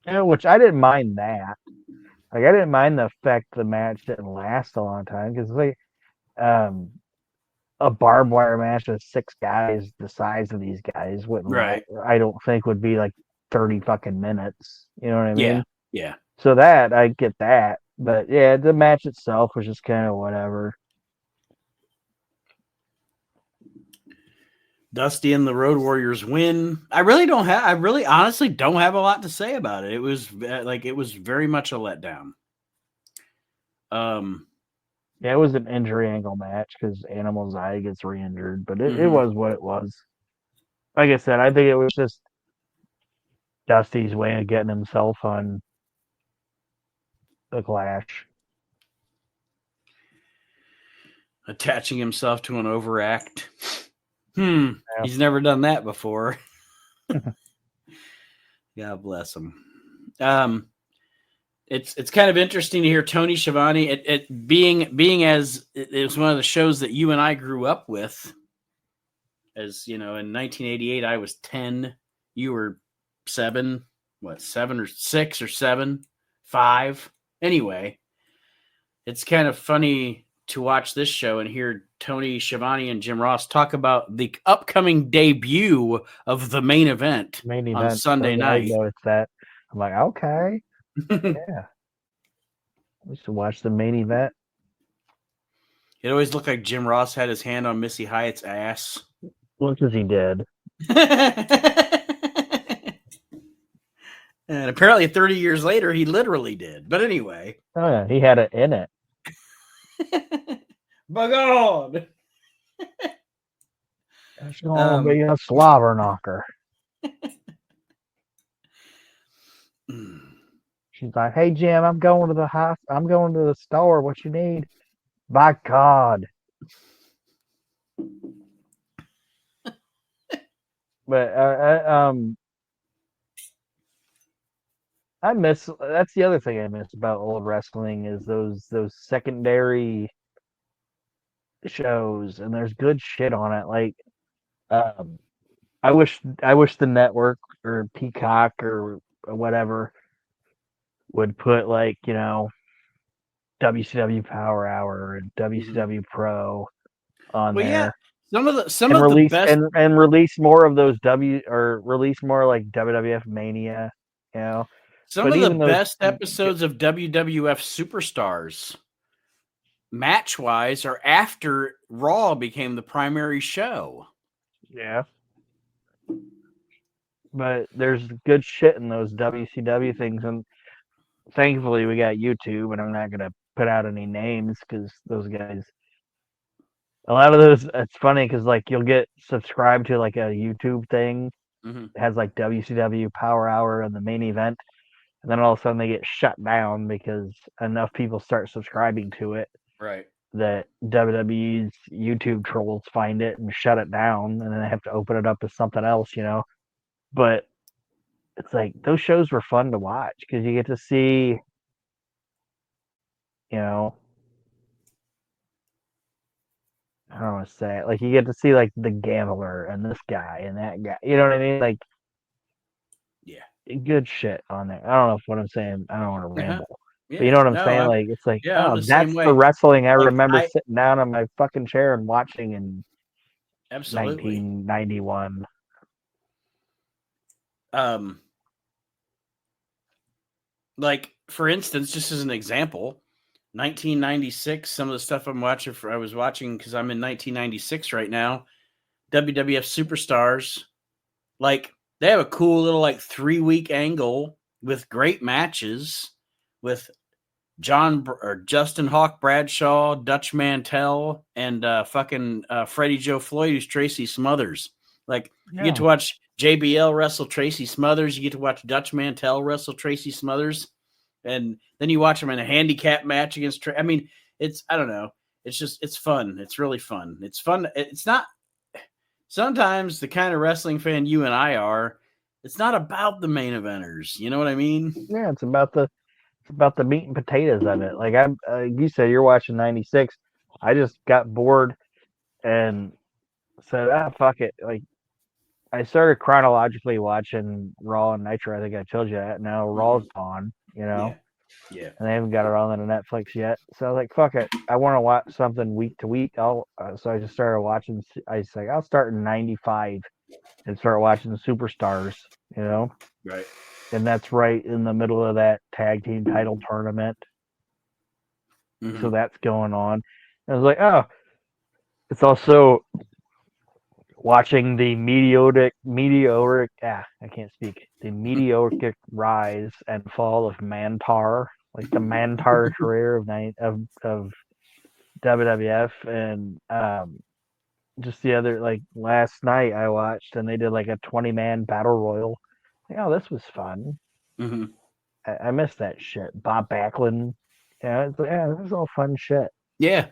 Yeah, which I didn't mind that. Like, I didn't mind the fact the match didn't last a long time because, like, um, a barbed wire match with 6 guys the size of these guys wouldn't Right. I don't think would be like 30 fucking minutes. You know what I Yeah. mean? Yeah. So that I get that, but yeah, the match itself was just kind of whatever. Dusty and the Road Warriors win. I really honestly don't have a lot to say about it. It was very much a letdown. Yeah, it was an injury angle match because Animal's eye gets re-injured, but it Mhm. was what it was. Like I said, I think it was just Dusty's way of getting himself on the Clash. Attaching himself to an overact. Yeah. He's never done that before. God bless him. It's kind of interesting to hear Tony Schiavone. It being as it was one of the shows that you and I grew up with. As you know, in 1988, I was 10. You were 7. What, 7 or 6 or 7, 5? Anyway, it's kind of funny to watch this show and hear Tony Schiavone and Jim Ross talk about the upcoming debut of the main event Main on event. Sunday I night. noticed that. I'm like, okay, yeah. We should watch the main event. It always looked like Jim Ross had his hand on Missy Hyatt's ass. Well, because he did. And apparently 30 years later, he literally did. But anyway. Oh yeah, he had it in it. By God. It's gonna be a slobber knocker. She's like, "Hey Jim, I'm going to the store. What you need?" By God. But I miss. That's the other thing I miss about old wrestling is those secondary shows, and there's good shit on it. Like, um, I wish the network or Peacock or whatever would put like WCW Power Hour and WCW Pro on Well, yeah. there Some and of the release best and release more of those release more like WWF Mania, you know. some But of the even those, best episodes of WWF Superstars match wise are after Raw became the primary show. yeah. But there's good shit in those WCW things, and thankfully we got YouTube, and I'm not gonna put out any names because those guys. A lot of those, it's funny because like you'll get subscribed to like a YouTube thing Mm-hmm. that has like WCW Power Hour and the main event, and then all of a sudden they get shut down because enough people start subscribing to it Right. that WWE's YouTube trolls find it and shut it down, and then they have to open it up as something else, you know. But it's like those shows were fun to watch because you get to see, you know, I don't want to say it, like you get to see like the gambler and this guy and that guy, you know what I mean? Like, Yeah. good shit on there. I don't know if what I'm saying. I don't want to ramble, Yeah. but you know what I'm No, saying? Like, it's like, I'm oh, the same that's the way. wrestling I Like remember sitting down on my fucking chair and watching in absolutely. 1991. Like for instance, just as an example, 1996. Some of the stuff I was watching because I'm in 1996 right now. WWF Superstars, like they have a cool little like 3-week angle with great matches with Justin Hawk Bradshaw, Dutch Mantell, and fucking Freddie Joe Floyd, who's Tracy Smothers. Like you get to watch JBL wrestle Tracy Smothers, you get to watch Dutch Mantell wrestle Tracy Smothers, and then you watch them in a handicap match against. I mean, I don't know. It's fun. It's really fun. It's fun. It's not. Sometimes the kind of wrestling fan you and I are, it's not about the main eventers. You know what I mean? Yeah, it's about the meat and potatoes of it. Like you said, you're watching '96. I just got bored and said, fuck it. Like I started chronologically watching Raw and Nitro. I think I told you that. Now Raw's gone, Yeah. and they haven't got it on Netflix yet. So I was like, fuck it. I want to watch something week to week. So I just started watching. I was like, I'll start in '95 and start watching the Superstars. Right. And that's right in the middle of that tag team title tournament. Mm-hmm. So that's going on. And I was like, oh, it's also watching the meteoric rise and fall of Mantar, like the Mantar career of WWF, and just the other, like last night I watched and they did like a 20-man battle royal. Like, oh, this was fun. Mm-hmm. I missed that shit. Bob Backlund. Yeah, this is all fun shit. Yeah.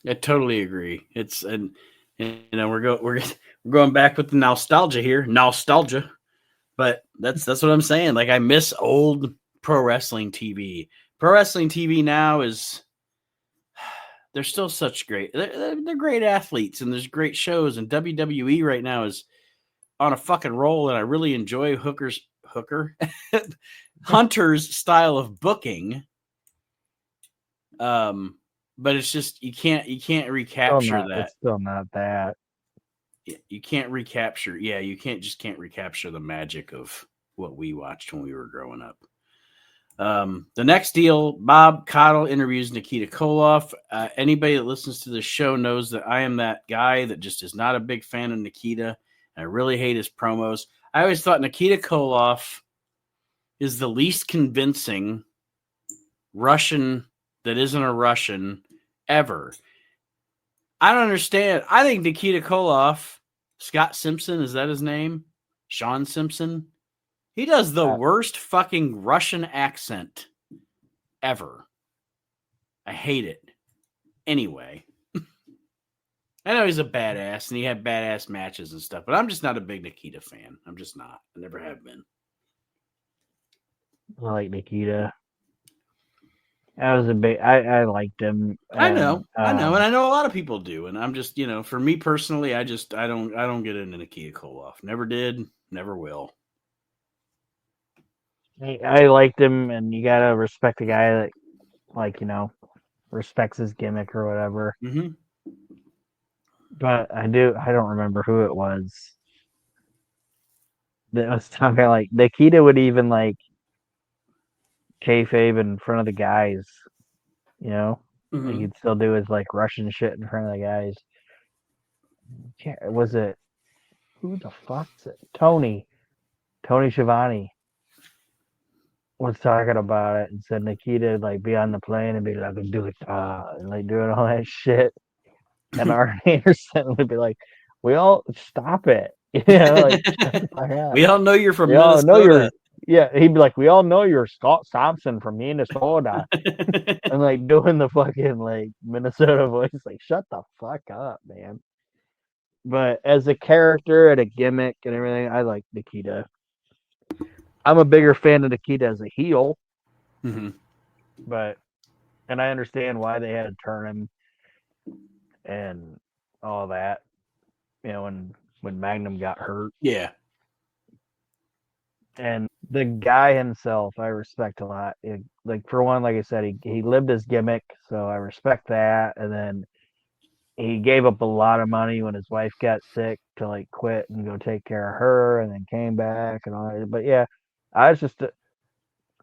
I totally agree. We're going back with the nostalgia here. Nostalgia. But that's what I'm saying. Like I miss old pro wrestling TV. Pro wrestling TV now they're still such great. They're great athletes and there's great shows, and WWE right now is on a fucking roll, and I really enjoy Hunter's style of booking. But it's just you can't recapture that. It's still not that. You can't recapture. Yeah, you can't recapture the magic of what we watched when we were growing up. The next deal, Bob Caudle interviews Nikita Koloff. Anybody that listens to this show knows that I am that guy that just is not a big fan of Nikita. I really hate his promos. I always thought Nikita Koloff is the least convincing Russian that isn't a Russian ever. I don't understand. I think Nikita Koloff, Scott Simpson, is that his name? Sean Simpson? He does the worst fucking Russian accent ever. I hate it. Anyway. I know he's a badass and he had badass matches and stuff, but I'm just not a big Nikita fan. I'm just not. I never have been. I like Nikita. I liked him. I know, and I know a lot of people do. And I'm just, for me personally, I don't get into Nikita Koloff. Never did, never will. I liked him, and you gotta respect a guy that, respects his gimmick or whatever. Mm-hmm. But I don't remember who it was that was talking like Nikita would even like kayfabe in front of the guys, Mm-hmm. Like he'd still do his like Russian shit in front of the guys. Was it who the fuck's it? Tony Schiavone was talking about it and said Nikita like be on the plane and be like do it and like doing all that shit. And Arn Anderson would be like, "We all stop it." Like shut the fuck up. We all know you're from Minnesota. He'd be like, "We all know you're Scott Thompson from Minnesota," and like doing the fucking like Minnesota voice, like shut the fuck up, man. But as a character and a gimmick and everything, I like Nikita. I'm a bigger fan of Nikita as a heel, mm-hmm. and I understand why they had to turn him and all that, when Magnum got hurt. Yeah. And the guy himself, I respect a lot. Like for one, like I said, he lived his gimmick, so I respect that. And then he gave up a lot of money when his wife got sick to like quit and go take care of her, and then came back and all that. But yeah, I was just,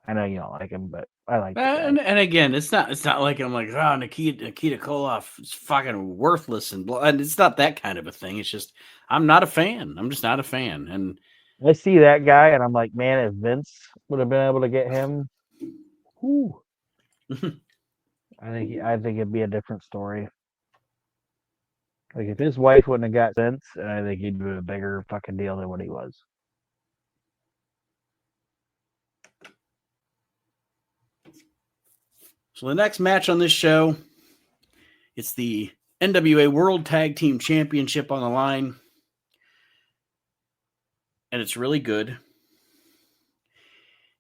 I know you don't like him, but I like him. And again, it's not like I'm like, oh, Nikita Koloff is fucking worthless and it's not that kind of a thing. It's just I'm not a fan. I'm just not a fan. And I see that guy and I'm like, man, if Vince would have been able to get him, whew. I think it'd be a different story. Like if his wife wouldn't have got sense, I think he'd be a bigger fucking deal than what he was. So the next match on this show, it's the NWA World Tag Team Championship on the line. And it's really good.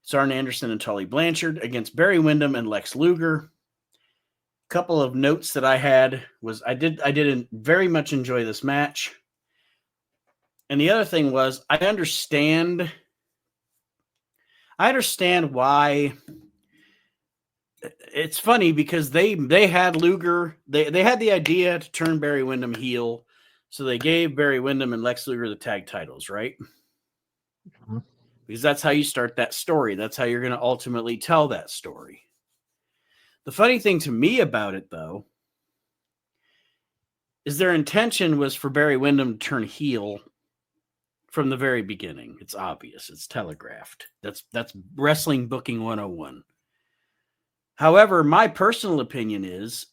It's Arn Anderson and Tully Blanchard against Barry Windham and Lex Luger. Couple of notes that I had was I didn't very much enjoy this match. And the other thing was I understand why. It's funny because they had Luger, they had the idea to turn Barry Windham heel, so they gave Barry Windham and Lex Luger the tag titles, right? Mm-hmm. Because that's how you start that story. That's how you're going to ultimately tell that story. The funny thing to me about it, though, is their intention was for Barry Windham to turn heel from the very beginning. It's obvious. It's telegraphed. That's wrestling booking 101. However, my personal opinion is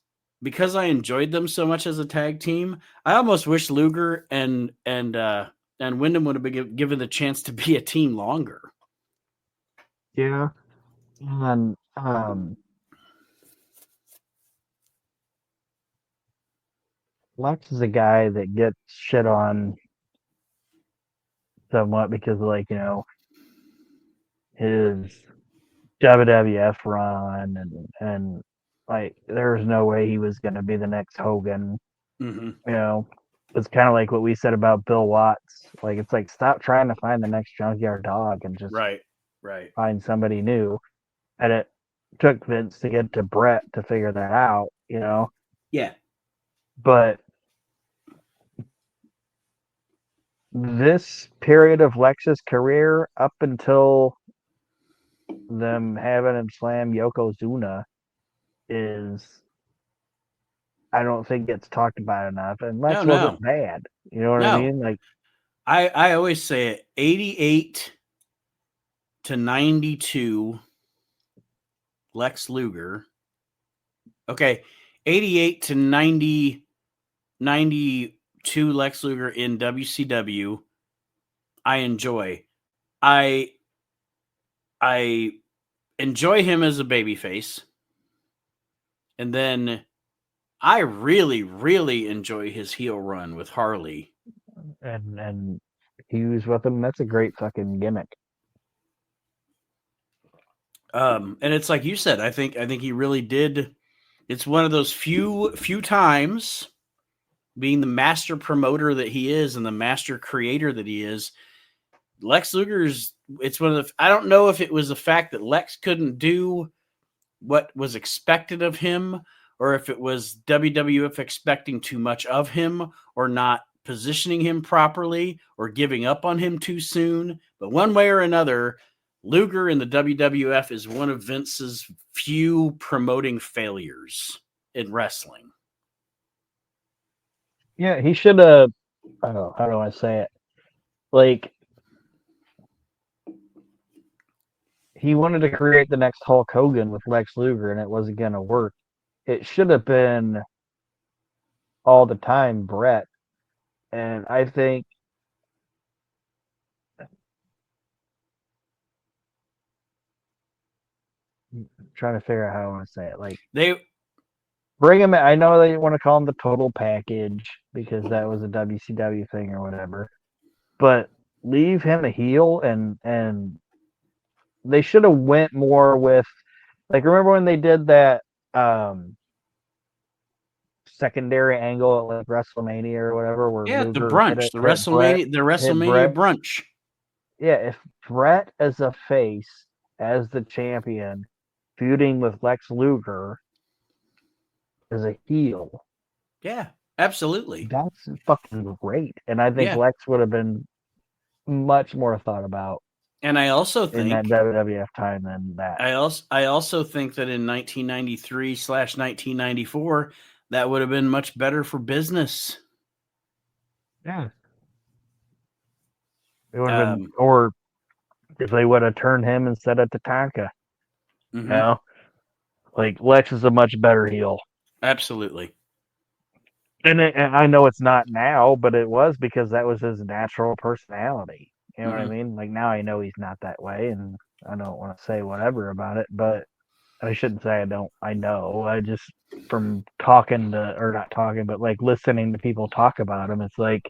because I enjoyed them so much as a tag team, I almost wish Luger and Windham would have been given the chance to be a team longer. Yeah. And Lex is a guy that gets shit on somewhat because of, like, his WWF run and like there's no way he was going to be the next Hogan. Mm-hmm. It's kind of like what we said about Bill Watts. Like it's like stop trying to find the next Junkyard Dog and just Right. find somebody new. And it took Vince to get to Brett to figure that out. Yeah. But this period of Lex's career up until them having him slam Yokozuna is, I don't think it's talked about enough. And Lex wasn't bad. You know what I mean? Like I always say it, 88 to 92 Lex Luger. Okay, 88 to 92 Lex Luger in WCW. I enjoy. I enjoy him as a babyface. And then I really, really enjoy his heel run with Harley. And Hughes with him. That's a great fucking gimmick. And it's like you said, I think he really did. It's one of those few times, being the master promoter that he is and the master creator that he is, Lex Luger's, it's one of the, I don't know if it was the fact that Lex couldn't do what was expected of him, or if it was WWF expecting too much of him, or not positioning him properly, or giving up on him too soon. But one way or another, Luger in the WWF is one of Vince's few promoting failures in wrestling. Yeah, he should have. How do I say it? Like, he wanted to create the next Hulk Hogan with Lex Luger, and it wasn't going to work. It should have been all the time Brett. And I think I'm trying to figure out how I want to say it. Like, They bring him. I know they want to call him the total package because that was a WCW thing or whatever, but leave him a heel, and they should have went more with, like, remember when they did that secondary angle at like WrestleMania or whatever, where the Luger hit brunch, it, hit Brett, the hit WrestleMania Brett. brunch. Yeah, if Brett as a face, as the champion, feuding with Lex Luger as a heel. Yeah, absolutely. That's fucking great. And I think Lex would have been much more thought about. And I also in think that WWF time than that. I also think that in 1993/1994, that would have been much better for business. Yeah. It would have been, or if they would have turned him instead of Tatanka. Mm-hmm. You know? Like Lex is a much better heel. Absolutely. And I know it's not now, but it was because that was his natural personality. You know what I mean? Like now I know he's not that way, and I don't want to say whatever about it, but I shouldn't say I don't. I know. I just from talking to or not talking, but like listening to people talk about him, it's like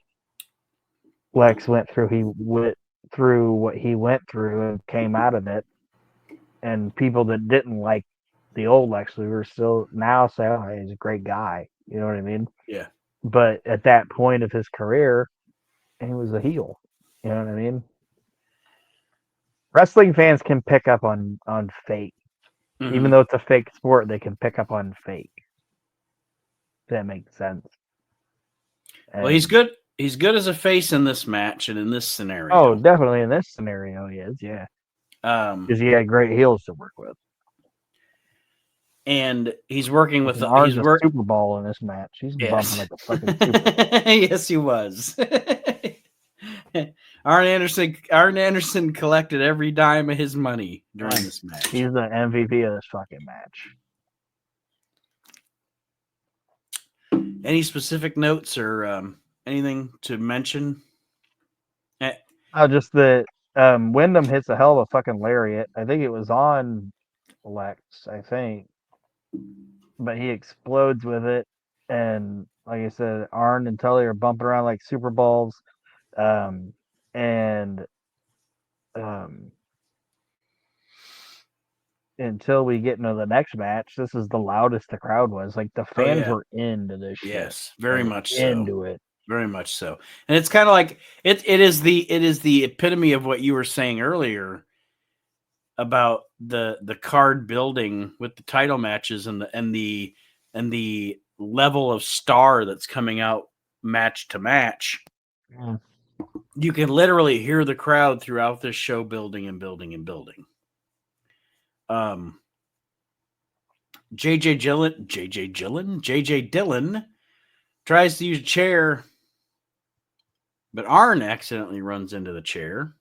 Lex went through what he went through and came out of it, and people that didn't like the old Lex Luger still now say, "Oh, he's a great guy." You know what I mean? Yeah. But at that point of his career, he was a heel. You know what I mean? Wrestling fans can pick up on fake, even though it's a fake sport. They can pick up on fake. If that makes sense. Well, he's good. He's good as a face in this match and in this scenario. Oh, definitely in this scenario, he is. Yeah, because he had great heels to work with. And he's working with Arn's a Super Bowl in this match. He's bumping like a fucking Super Bowl. Yes, he was. Arn Anderson collected every dime of his money during this match. He's the MVP of this fucking match. Any specific notes or anything to mention? Just that Windham hits a hell of a fucking lariat. I think it was on Lex, I think. But he explodes with it. And like I said, Arn and Tully are bumping around like Super Balls. Until we get into the next match, this is the loudest the crowd was. Like the fans were into this shit. Yes, very much into it. Very much so. And it's kind of like it is the epitome of what you were saying earlier about the card building with the title matches and the level of star that's coming out match to match. Yeah. You can literally hear the crowd throughout this show building and building and building. JJ Dillon tries to use a chair, but Arn accidentally runs into the chair.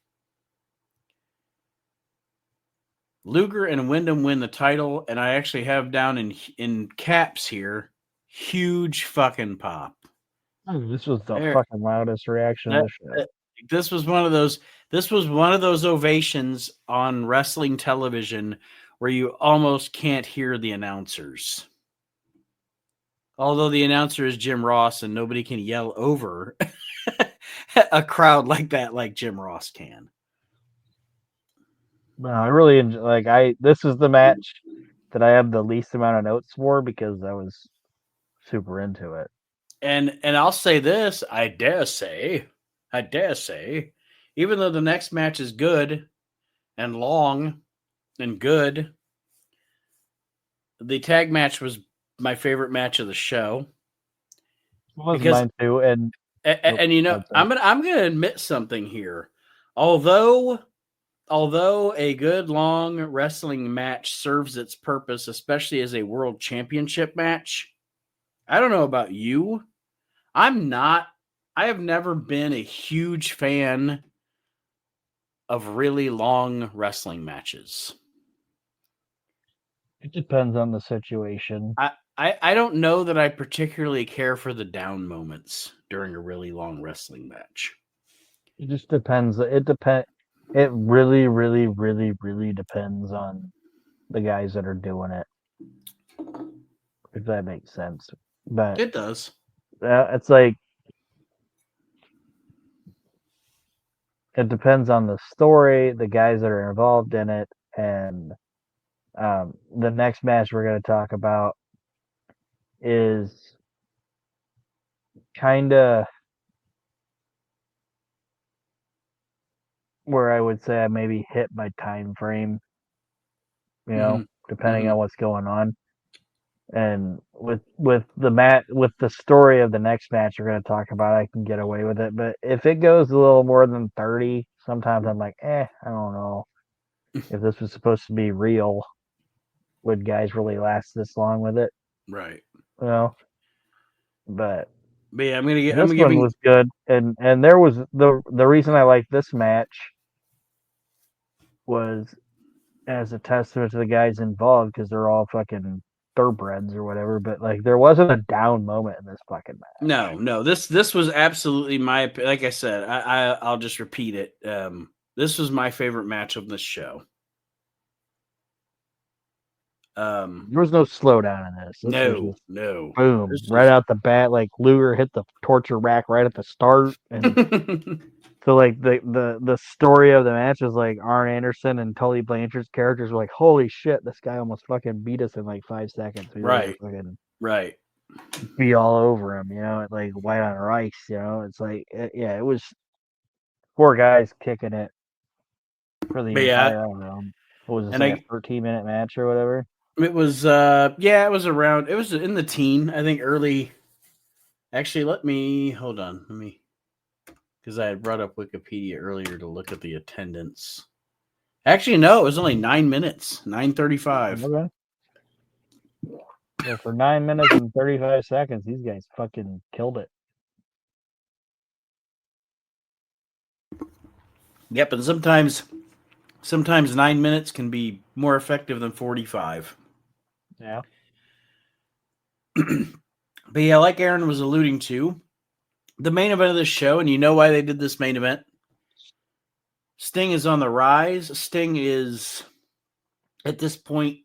Luger and Windham win the title, and I actually have down in caps here, huge fucking pop. This was the fucking loudest reaction of the show. This was one of those ovations on wrestling television where you almost can't hear the announcers. Although the announcer is Jim Ross and nobody can yell over a crowd like that like Jim Ross can. No, I really enjoy, this is the match that I have the least amount of notes for because I was super into it. And I'll say this, I dare say, even though the next match is good and long and good, the tag match was my favorite match of the show. It was mine too, and you know, I'm gonna admit something here. Although a good long wrestling match serves its purpose, especially as a world championship match, I don't know about you. I have never been a huge fan of really long wrestling matches. It depends on the situation. I don't know that I particularly care for the down moments during a really long wrestling match. It just depends. It really, really, really, really depends on the guys that are doing it. If that makes sense. But it does. It's like it depends on the story, the guys that are involved in it, and the next match we're going to talk about is kind of where I would say I maybe hit my time frame, depending on what's going on. And with the story of the next match we're going to talk about, I can get away with it. But if it goes a little more than 30, sometimes I'm like, I don't know. If this was supposed to be real, would guys really last this long with it? Right. But yeah, I'm this one was good, and there was the reason I like this match was as a testament to the guys involved because they're all fucking thoroughbreds or whatever. But like, there wasn't a down moment in this fucking match. No. This was absolutely like I said. I'll just repeat it. This was my favorite match of this show. There was no slowdown in this. This was just no. boom, right out the bat. Like Luger hit the torture rack right at the start, and so like the story of the match is like Arn Anderson and Tully Blanchard's characters were like, holy shit, this guy almost fucking beat us in like 5 seconds. We were Right. fucking Right. be all over him, like white on rice. It's like yeah, it was 4 guys kicking it for the entire. I don't know. What was this, like a 13-minute match or whatever? It was it was around. It was in the teen, I think, early. Actually, hold on. Because I had brought up Wikipedia earlier to look at the attendance. Actually, no, it was only 9 minutes, 9:35. Okay. Yeah, for 9 minutes and 35 seconds, these guys fucking killed it. Yep, and sometimes 9 minutes can be more effective than 45. Yeah. But yeah, like Aaron was alluding to, the main event of this show, and you know why they did this main event? Sting is on the rise. Sting is, at this point,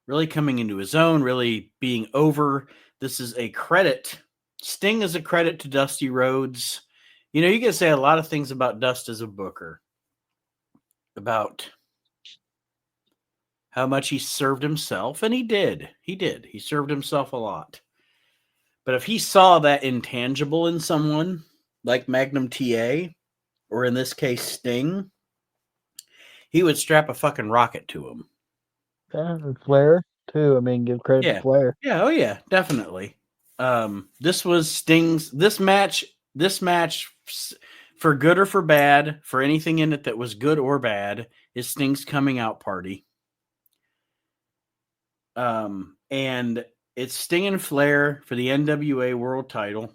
really coming into his own, really being over. This is a credit. Sting is a credit to Dusty Rhodes. You know, you can say a lot of things about Dust as a booker, about how much he served himself, and he did. He served himself a lot. But if he saw that intangible in someone, like Magnum TA, or in this case, Sting, he would strap a fucking rocket to him. And Flair, too. I mean, give credit to Flair. Yeah, oh yeah, definitely. This was Sting's, this match, for good or for bad, for anything in it that was good or bad, is Sting's coming out party. And it's Sting and Flair for the NWA World Title.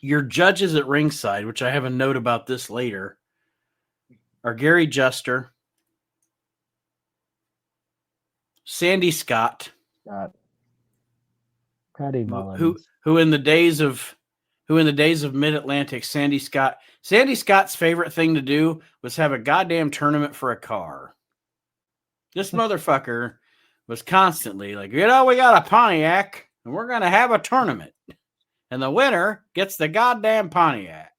Your judges at ringside, which I have a note about this later, are Gary Juster, Sandy Scott, Patty Mullins, who in the days of Mid-Atlantic, Sandy Scott's favorite thing to do was have a goddamn tournament for a car. This motherfucker was constantly like, we got a Pontiac and we're going to have a tournament. And the winner gets the goddamn Pontiac.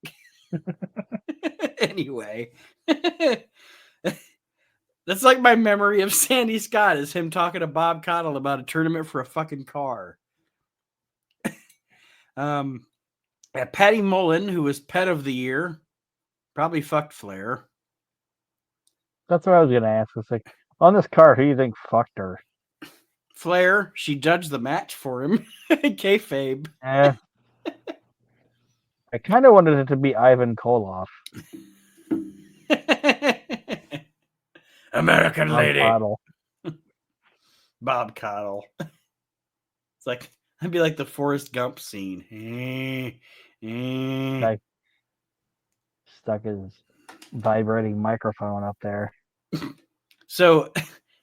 Anyway, that's like my memory of Sandy Scott is him talking to Bob Caudle about a tournament for a fucking car. Patty Mullen, who was Pet of the Year, probably fucked Flair. That's what I was going to ask. It's like, on this card, who do you think fucked her? Flair, she judged the match for him. Kayfabe. I kind of wanted it to be Ivan Koloff. American Bob lady. Caudle. Bob Caudle. It's like, I'd be like the Forrest Gump scene. Guy stuck his vibrating microphone up there. So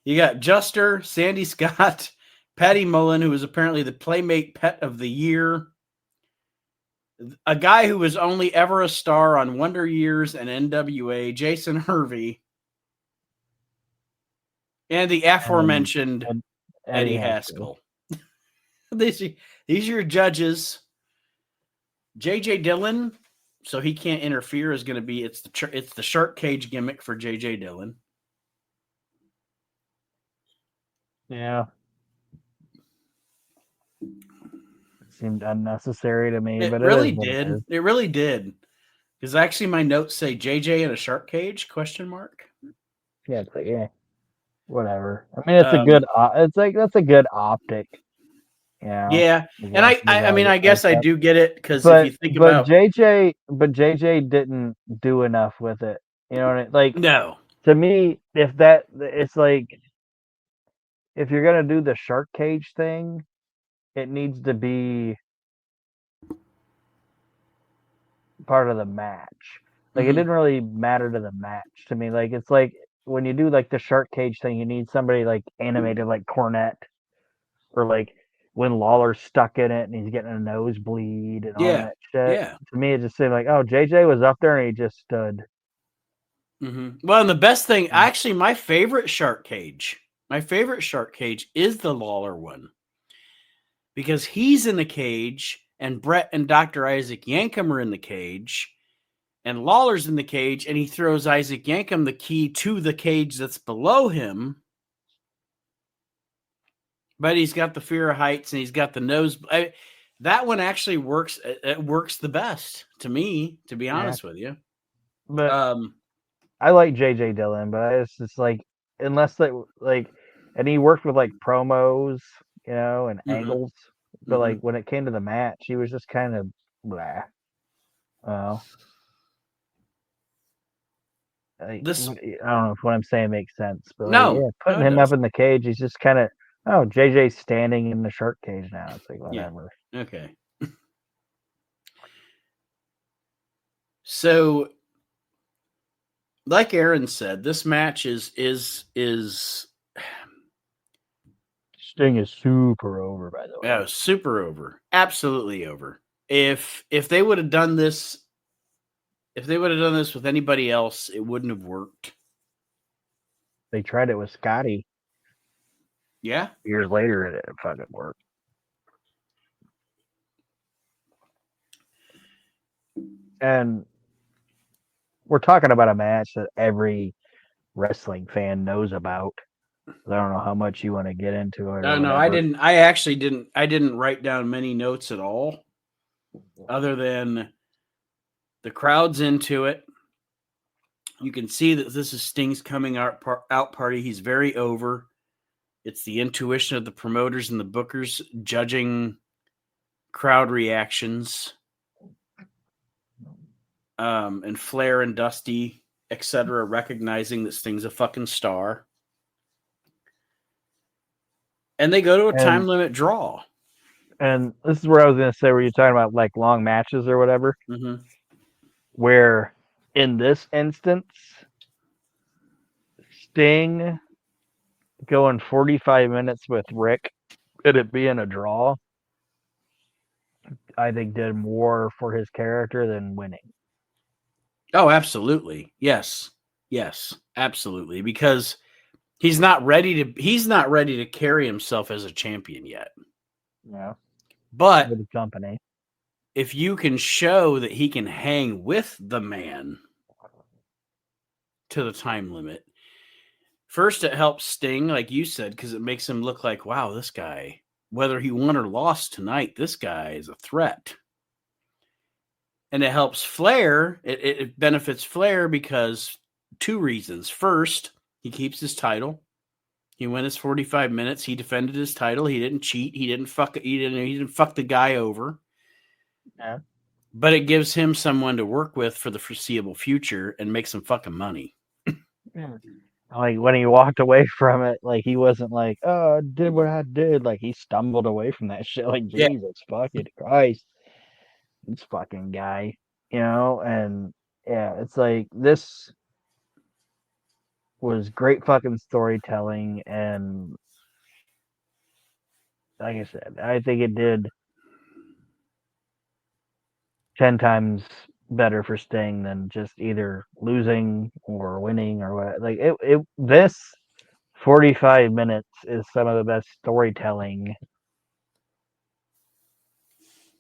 you got Juster, Sandy Scott, Patty Mullen, who was apparently the Playmate Pet of the Year, a guy who was only ever a star on Wonder Years and NWA, Jason Hervey, and the aforementioned Eddie Haskell. These are your judges. J.J. Dillon, so he can't interfere, is going to be, it's the shark cage gimmick for J.J. Dillon. Yeah. It seemed unnecessary to me, but it really did. It really did. Because actually my notes say JJ in a shark cage, ? Yeah, it's like, yeah, whatever. I mean, it's a good, it's like, that's a good optic. Yeah. And I mean, I guess I do get it, because if you think about JJ didn't do enough with it. You know what I mean? Like, no. To me, it's like, if you're gonna do the shark cage thing, it needs to be part of the match. Like it didn't really matter to the match to me. Like it's like when you do like the shark cage thing, you need somebody like animated like Cornette, or like when Lawler's stuck in it and he's getting a nosebleed and all Yeah. that shit. Yeah. To me, it just seemed like, oh, JJ was up there and he just stood. Well, and the best thing, actually, my favorite shark cage is the Lawler one, because he's in the cage and Brett and Dr. Isaac Yankem are in the cage and Lawler's in the cage, and he throws Isaac Yankem the key to the cage that's below him. But he's got the fear of heights and he's got the nose. That one actually works. It works the best to me, to be honest with you. But I like JJ Dillon, but it's just like, unless they like, and he worked with like promos, and angles. But like when it came to the match, he was just kind of blah. Oh. I don't know if what I'm saying makes sense, but putting him up in the cage, he's just kind of, JJ's standing in the shark cage now. It's like, whatever. Yeah. Okay. So, like Aaron said, this match is Sting is super over, by the way. Yeah, super over. Absolutely over. If they would have done this, with anybody else, it wouldn't have worked. They tried it with Scotty. Yeah. Years later, it fucking worked. And we're talking about a match that every wrestling fan knows about. I don't know how much you want to get into it. No, I didn't. I actually didn't. I didn't write down many notes at all, other than the crowd's into it. You can see that this is Sting's coming out party. He's very over. It's the intuition of the promoters and the bookers judging crowd reactions. And Flair and Dusty, etc., recognizing that Sting's a fucking star. And they go to a time limit draw. And this is where I was going to say, where you're talking about like long matches or whatever, where in this instance, Sting going 45 minutes with Rick and it being a draw, I think did more for his character than winning. Oh, absolutely. Yes, absolutely. Because he's not ready to carry himself as a champion yet. Yeah. But with the company, if you can show that he can hang with the man to the time limit, first it helps Sting, like you said, because it makes him look like, wow, this guy, whether he won or lost tonight, this guy is a threat. And it helps Flair. It benefits Flair because two reasons. First, he keeps his title. He went his 45 minutes. He defended his title. He didn't cheat. He didn't fuck the guy over. Yeah. But it gives him someone to work with for the foreseeable future and make some fucking money. Yeah. Like when he walked away from it, like he wasn't like, "Oh, I did what I did." Like he stumbled away from that shit. Like, Jesus fucking Christ, this fucking guy, And it's like, this was great fucking storytelling, and like I said, I think it did 10 times better for Sting than just either losing or winning or what. Like this 45 minutes is some of the best storytelling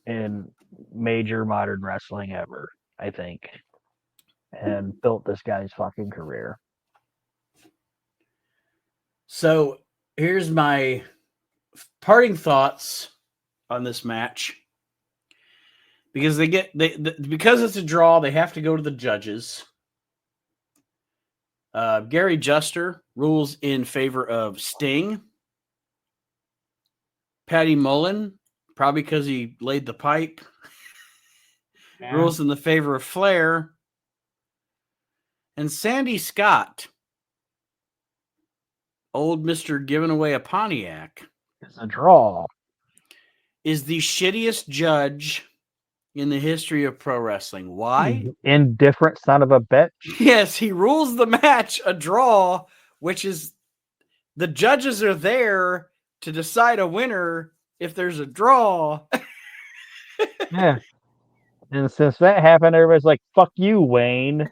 in major modern wrestling ever, I think, and built this guy's fucking career. So here's my parting thoughts on this match. Because because it's a draw, they have to go to the judges. Gary Juster rules in favor of Sting. Patty Mullen, probably because he laid the pipe, rules in the favor of Flair. And Sandy Scott, old Mr. giving away a Pontiac, It's a draw. is the shittiest judge in the history of pro wrestling. Why? Indifferent son of a bitch. Yes, he rules the match a draw, which is the judges are there to decide a winner if there's a draw. Yeah. And since that happened, everybody's like, fuck you, Wayne.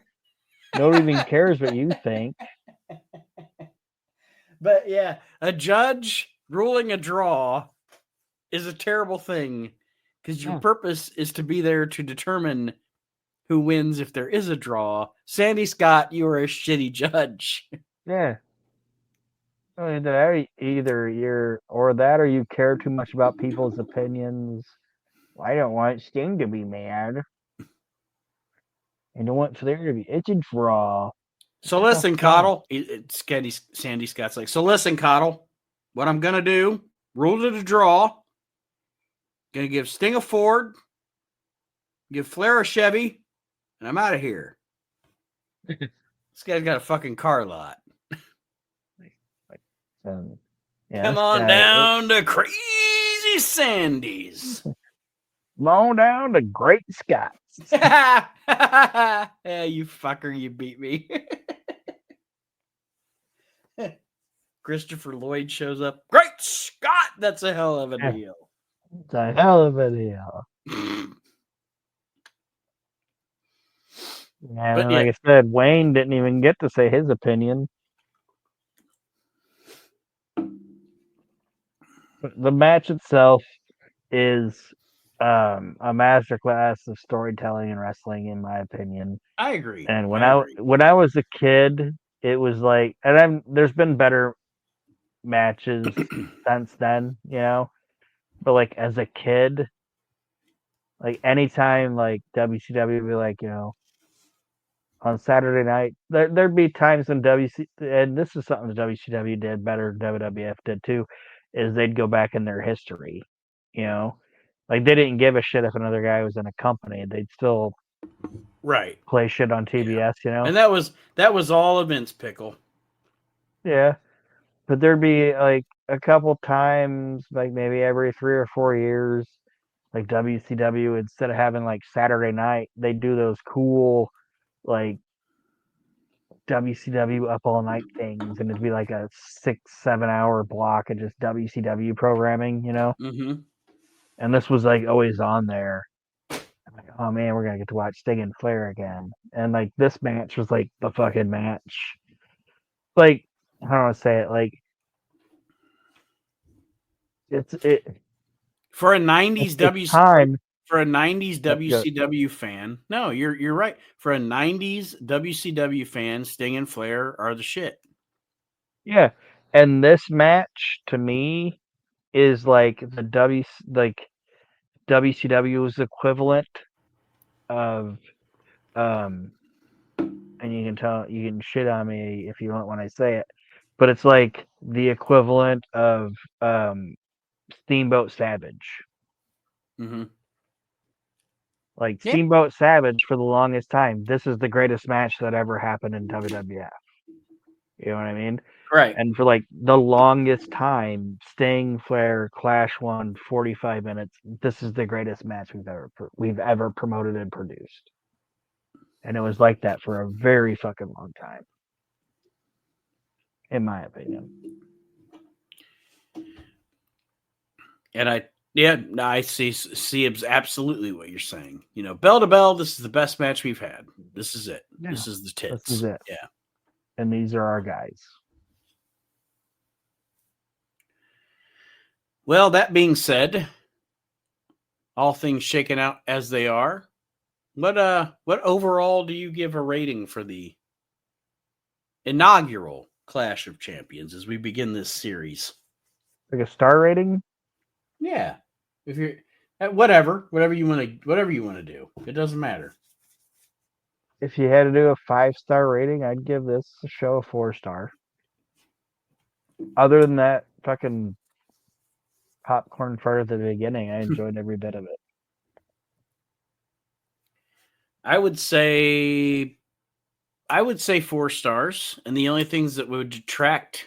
Nobody even cares what you think. But yeah, a judge ruling a draw is a terrible thing because your purpose is to be there to determine who wins if there is a draw. Sandy Scott, you are a shitty judge. Yeah. Either you're or that or you care too much about people's opinions. I don't want Sting to be mad. I don't want Flair to be. It's a draw. So listen, Coddle. Sandy Scott's like, so listen, Coddle. What I'm going to do, rule it a draw. Going to give Sting a Ford, give Flair a Chevy, and I'm out of here. This guy's got a fucking car lot. Yeah, come on down to Crazy Sandy's. Come on down to Great Scots. Yeah, you fucker, you beat me. Christopher Lloyd shows up. Great Scott! That's a hell of a deal. It's a hell of a deal. And like I said, Wayne didn't even get to say his opinion. The match itself is a masterclass of storytelling and wrestling, in my opinion. I agree. And when I was a kid, it was like, and there's been better matches since then, you know. But like as a kid, like anytime like WCW would be like, you know, on Saturday night, there'd be times when and this is something that WCW did better than WWF did too, is they'd go back in their history, you know. Like they didn't give a shit if another guy was in a company. They'd still play shit on TBS, you know. And that was all of Vince Pickle. Yeah. But there'd be like a couple times, like maybe every 3 or 4 years, like WCW, instead of having like Saturday night, they'd do those cool like WCW up all night things, and it'd be like a 6-7 hour block of just WCW programming, you know. Mm-hmm. And this was like always on there. I'm like, oh man, we're gonna get to watch Sting and Flair again. And like this match was like the fucking match. Like, I don't want to say it, like it for a 90s WCW fan. No, you're right. For a 90s WCW fan, Sting and Flair are the shit. Yeah. And this match to me is like the WCW's equivalent of and you can shit on me if you want when I say it, but it's like the equivalent of Steamboat Savage. Mm-hmm. Like Steamboat Savage, for the longest time, this is the greatest match that ever happened in WWF. You know what I mean? Right. And for like the longest time, Sting, Flair, Clash won 45 minutes. This is the greatest match we've ever promoted and produced. And it was like that for a very fucking long time, in my opinion. And I see absolutely what you're saying. You know, bell to bell, this is the best match we've had. This is it. Yeah. This is the tits. This is it. Yeah. And these are our guys. Well, that being said, all things shaken out as they are, what overall do you give a rating for the inaugural Clash of Champions as we begin this series? Like a star rating? Yeah. If you're whatever you want to do. It doesn't matter. If you had to do a 5-star rating, I'd give this show a 4-star. Other than that fucking popcorn fart at the beginning, I enjoyed every bit of it. I would say 4 stars, and the only things that would detract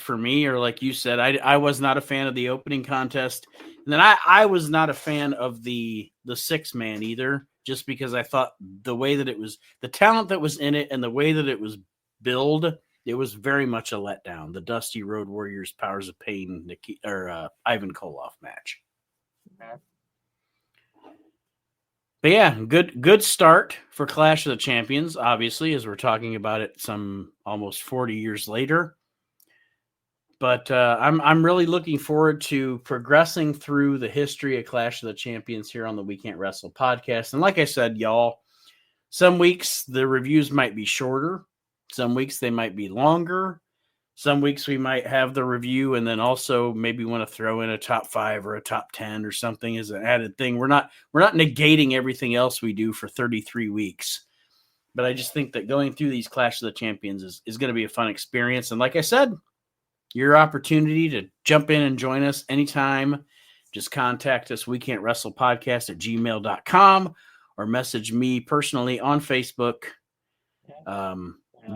for me are, like you said, I was not a fan of the opening contest, And then I was not a fan of the 6-man either, just because I thought the way that it was, the talent that was in it and the way that it was billed, it was very much a letdown. The Dusty Road Warriors Powers of Pain Ivan Koloff match. But yeah, good start for Clash of the Champions, obviously, as we're talking about it some almost 40 years later. But I'm really looking forward to progressing through the history of Clash of the Champions here on the We Can't Wrestle podcast. And like I said, y'all, some weeks the reviews might be shorter. Some weeks they might be longer. Some weeks we might have the review and then also maybe want to throw in a top 5 or a top 10 or something as an added thing. We're not negating everything else we do for 33 weeks. But I just think that going through these Clash of the Champions is going to be a fun experience. And like I said, your opportunity to jump in and join us anytime. Just contact us, We Can't Wrestle Podcast at gmail.com, or message me personally on Facebook.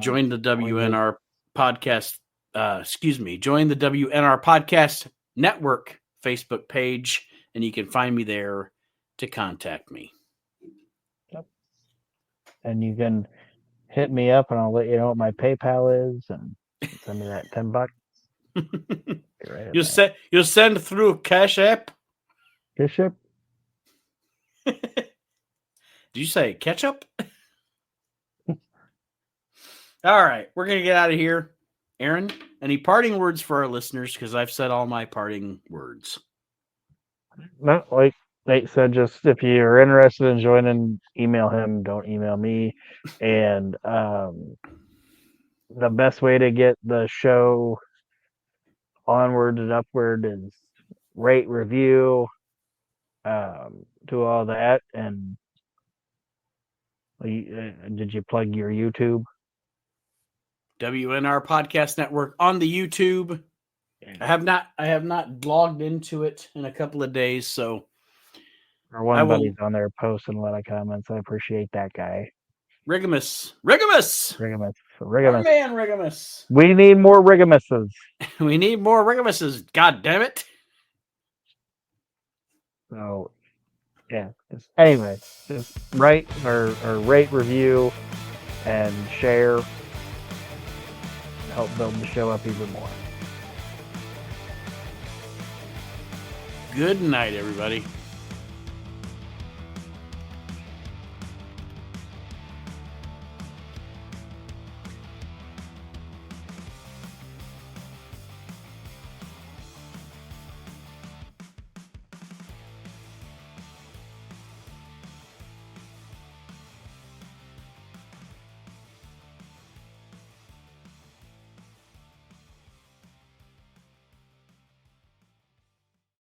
Join the WNR podcast. Join the WNR Podcast Network Facebook page, and you can find me there to contact me. Yep. And you can hit me up, and I'll let you know what my PayPal is, and send me that $10. You'll send through Cash App. Cash App. Did you say ketchup? All right, we're gonna get out of here. Aaron, any parting words for our listeners? Because I've said all my parting words. No, like Nate said, just if you're interested in joining, email him. Don't email me. And the best way to get the show onward and upward is rate, review, do all that. And did you plug your YouTube? WNR Podcast Network on the YouTube. I have not logged into it in a couple of days, so Our one buddy's on there posting a lot of comments. I appreciate that guy. Rigamus. Our man, Rigamus. We need more Rigamuses. We need more Rigamuses. God damn it. So, yeah. Anyway, just write or rate, review, and share. Help build the show up even more. Good night, everybody.